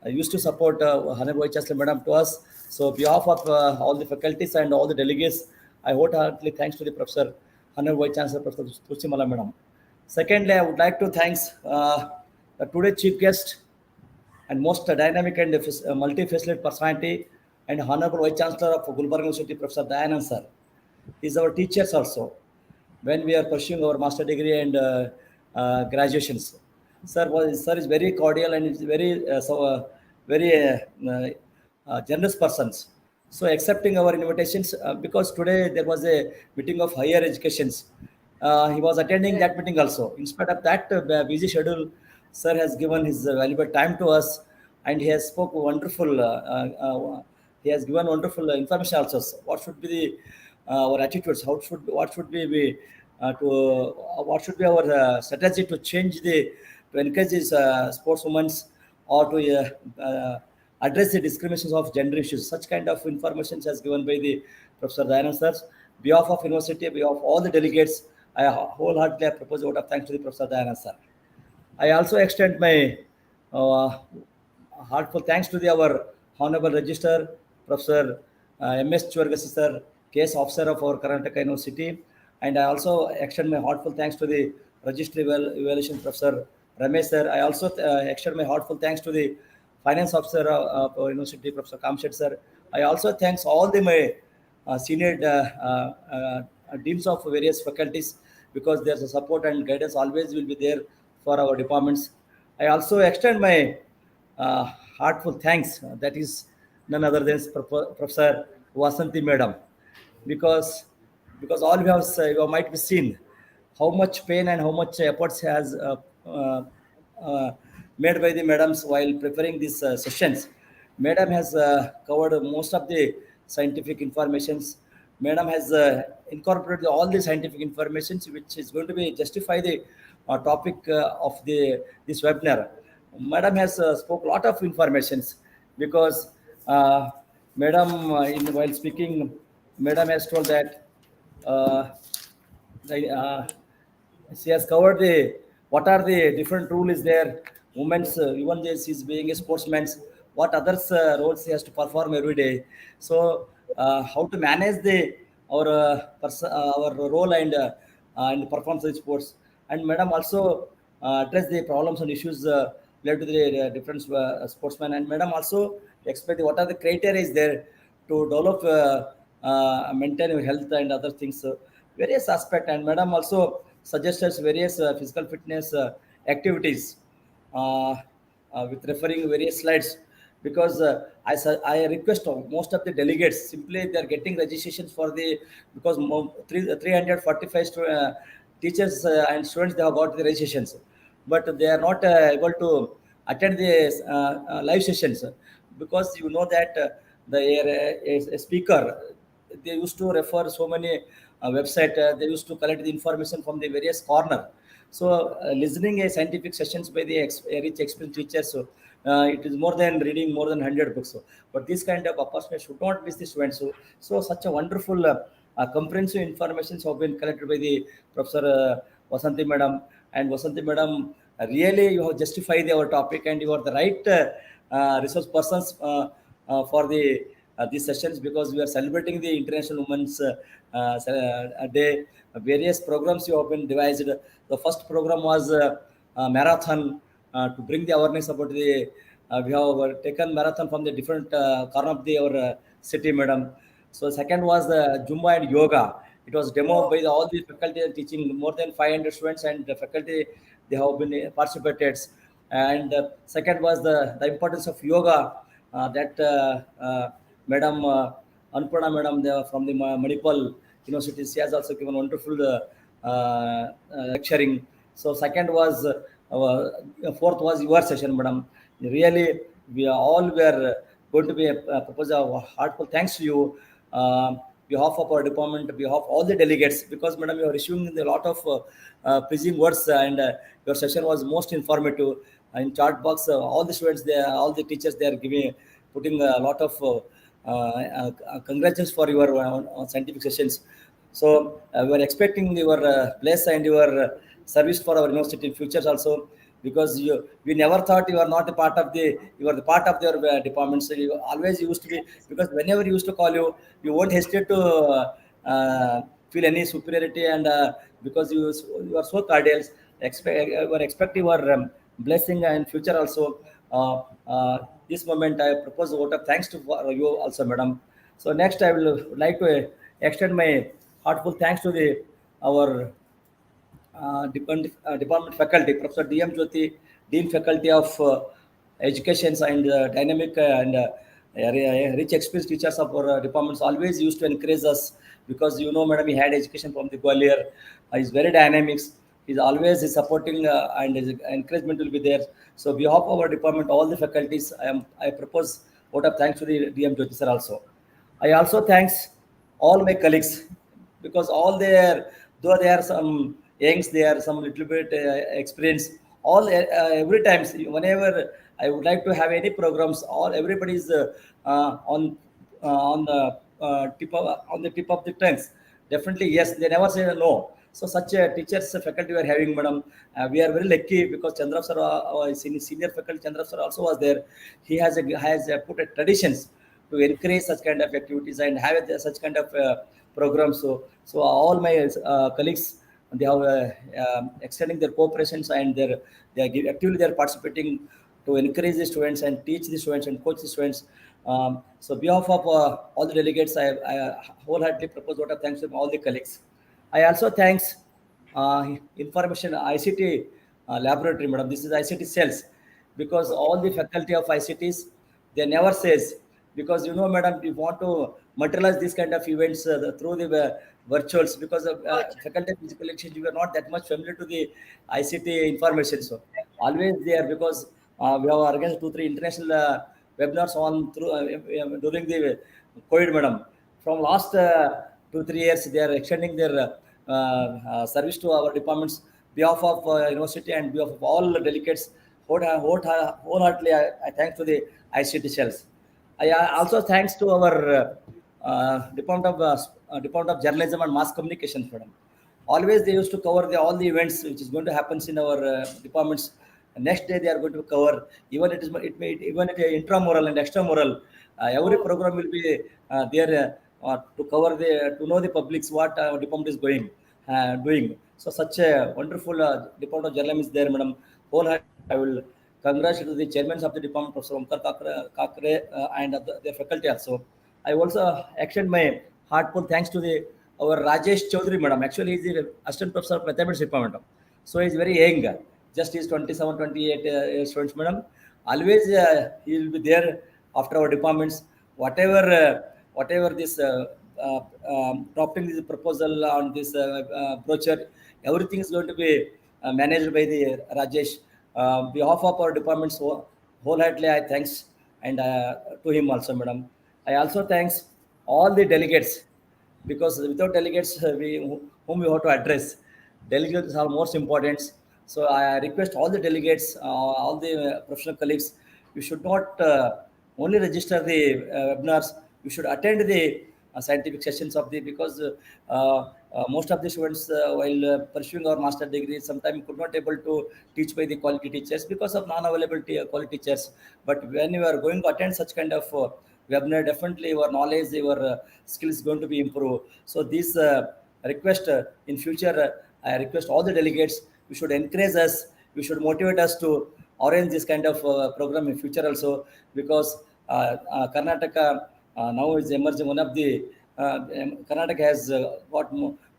Used to support Honorable Vice Chancellor Madam to us. So, on behalf of all the faculties and all the delegates, I wholeheartedly thanks to the Professor, Honorable Vice Chancellor Professor Tulsimala Madam. Secondly, I would like to thanks the today's chief guest and most dynamic and multifaceted personality and Honorable Vice Chancellor of Gulbarga University, Professor Dayanand sir. He is our teachers also when we are pursuing our master degree and graduations. Sir is very cordial and is very generous persons. So accepting our invitations because today there was a meeting of higher educations. He was attending that meeting also. In spite of that busy schedule, sir has given his valuable time to us, and he has spoke wonderful. He has given wonderful information also. What should be the our attitudes? What should be what should be our strategy to change to encourage these sportswomen or to address the discriminations of gender issues? Such kind of information has given by the Professor Dayanand sir. Behalf of university, behalf of all the delegates, I wholeheartedly propose a vote of thanks to the Professor Dayanand sir. I also extend my heartfelt thanks to our Honorable Register, Professor M.S. Churgasi sir, case officer of our Karnataka University. And I also extend my heartfelt thanks to the Registry Evaluation Professor Ramesh sir. I also extend my heartfelt thanks to the Finance Officer of our University, Professor Kamshet sir. I also thanks all my senior deans of various faculties because there's a support and guidance always will be there for our departments. I also extend my heartfelt thanks. That is none other than Professor Vasanti Madam, because all you might be seen how much pain and how much efforts has uh, made by the madams while preparing these sessions. Madam has covered most of the scientific informations. Madam has incorporated all the scientific informations, which is going to be justify the topic of this webinar. Madam has spoke a lot of informations because Madam, while speaking, Madam has told that uh, the, she has covered the what are the different rule is there. Women's even this is being a sportsman, what others roles he has to perform every day. So how to manage our role and perform such sports. And Madam also address the problems and issues related to the different sportsmen. And Madam also explain what are the criteria is there to develop maintain your health and other things. Various aspect. And Madam also suggested various physical fitness activities with referring various slides because I request of most of the delegates simply they are getting registrations for the because 345 teachers and students they have got the registrations, but they are not able to attend the live sessions because you know that a speaker they used to refer so many website they used to collect the information from the various corner. So listening a scientific sessions by the rich experienced teachers, so it is more than reading more than 100 books. So, but this kind of opportunity should not miss the students. So such a wonderful comprehensive information have been collected by the Professor Vasanti Madam. And Vasanti Madam, really you have justified our topic and you are the right resource persons for these sessions because we are celebrating the International Women's Day. Various programs you have been devised. The first program was marathon to bring the awareness about the. We have taken marathon from the different corner of our city, madam. So second was the Zumba and yoga. It was demo by all the faculty and teaching more than 500 students and the faculty they have been participated. And second was the importance of yoga that Madam Anpurna Madam from the Manipal University, she has also given wonderful lecturing. So second was fourth was your session, Madam. Really, we are all were going to be propose a heartfelt thanks to you. Behalf of our department, behalf of all the delegates, because Madam, you are issuing a lot of pleasing words and your session was most informative. In chat box, all the students there, all the teachers, they are putting a lot of congratulations for your scientific sessions. So we are expecting your place and your service for our university in futures also, because we never thought you are not a part of you are the part of their department. So you always used to be, because whenever you used to call you, you won't hesitate to feel any superiority, and because you are so cordial. You are expecting your blessing and future also. This moment I propose a vote of thanks to you also, madam. So next I will like to extend my heartful thanks to our department faculty, Professor D.M. Jyoti, Dean Faculty of Education and dynamic and rich experienced teachers of our departments always used to encourage us, because madam, he had education from the Gwalior. He's very dynamic. He's always supporting and his encouragement will be there. So behalf of our department, all the faculties, I propose vote of thanks to the D.M. Jyoti sir also. I also thanks all my colleagues, because all their, though they are some youngs, they are some little bit experience. All every time, whenever I would like to have any programs, all everybody is on the on the tip of the tongues. Definitely yes, they never say no. So such a teachers faculty we are having, madam. We are very lucky, because Chandra sir, our senior faculty Chandra sir also was there. He has put a traditions to encourage such kind of activities and have such kind of programs. So all my colleagues, they are extending their cooperations, and they are actively they are participating to encourage the students and teach the students and coach the students. So behalf of all the delegates, I wholeheartedly propose vote of thanks to all the colleagues. I also thanks information ICT laboratory, madam. This is ICT cells, because all the faculty of ICTs, they never says, because madam, we want to materialize this kind of events through the virtuals, because of faculty of physical exchange, we are not that much familiar to the ICT information. So always there, because we have organized 2-3 international webinars on through during the COVID, madam. From last 2-3 years, they are extending their service to our departments. Behalf of university and behalf of all the delegates, wholeheartedly I thank to the ICT cells. I also thanks to our Department of Journalism and Mass Communications, madam. Always they used to cover all the events which is going to happen in our departments. Next day they are going to cover, even even it intramural and extramural. Every program will be there to cover to know the publics what department is doing. So such a wonderful Department of Journalism is there, madam. Wholeheartedly, I will congratulate the chairmen of the department, Professor Omkar Kakre, and their faculty also. I also extend my heartfelt thanks to our Rajesh Chaudhary, madam. Actually, he is the assistant professor of mathematics department. So he is very young. Just he's 27, 28 years students, madam. Always he will be there after our departments. Whatever this drafting this proposal on this brochure, everything is going to be managed by the Rajesh. Behalf of our departments, wholeheartedly I thanks, and to him also, madam. I also thanks all the delegates, because without delegates, whom we have to address. Delegates are most important. So I request all the delegates, all the professional colleagues, you should not only register the webinars, you should attend the scientific sessions of because most of the students, while pursuing our master degree, sometimes could not able to teach by the quality teachers because of non-availability of quality teachers. But when you are going to attend such kind of webinar, definitely your knowledge, your skills going to be improved. So this request in future, I request all the delegates, you should encourage us, you should motivate us to arrange this kind of program in future also, because Karnataka now is emerging one of the Karnataka has got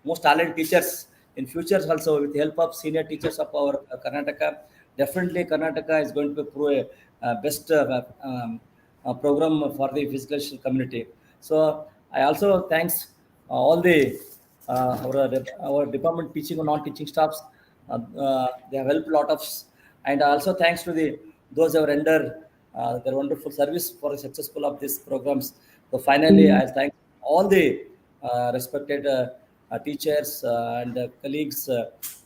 most talented teachers in futures also, with the help of senior teachers of our Karnataka. Definitely Karnataka is going to prove a best program for the physical education community. So I also thanks all the our department teaching or non-teaching staffs. They have helped a lot of, and also thanks to the those who have rendered their wonderful service for the successful of these programs. So finally, I thank all the respected teachers and colleagues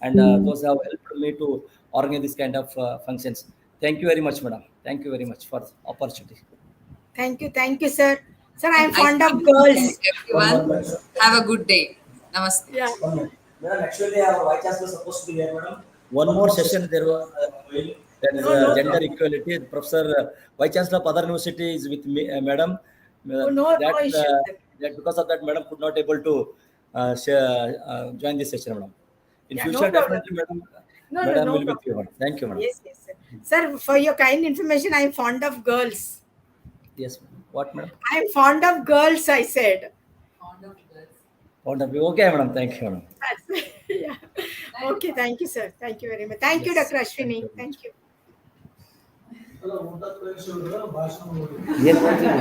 and those who have helped me to organize this kind of functions. Thank you very much, madam. Thank you very much for the opportunity. Thank you, sir. Sir, I am Nice fond of speaking to girls. everyone. Have a good day. Namaste. Yeah. Madam, actually, our vice chancellor was supposed to be here, madam. One more session there was that is No gender problem. equality. Professor Vice Chancellor of other university is with me, madam. Oh, no issues, sir. That because of that, madam could not able to join this session, madam. In Yeah, no future, problem. definitely, madam. No Madam will be problem. with you, madam. Thank you, madam. Yes, sir. Sir, for your kind information, I am fond of girls. Yes, madam. What, madam? I am fond of girls, I said. Wonderful. Okay, madam. Thank you, madam. Yeah. Okay, thank you, sir. Thank you very much. Thank you, Yes. Dr. Ashwini. Thank you very much. Thank you. ಏನ್ ಮಾಡ್ತೀನಿ?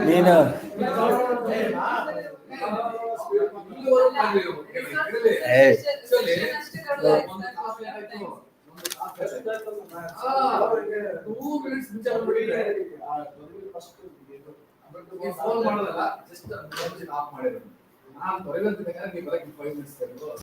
ನೀನು ಏ, phone ಮಾಡೋದಲ್ಲ just off ಮಾಡಿದ್ರು ನಾನು ಬರಬೇಕು ನೀವು ಬರಕ್ಕೆ 5 ಮಿನಿಟ್ಸ್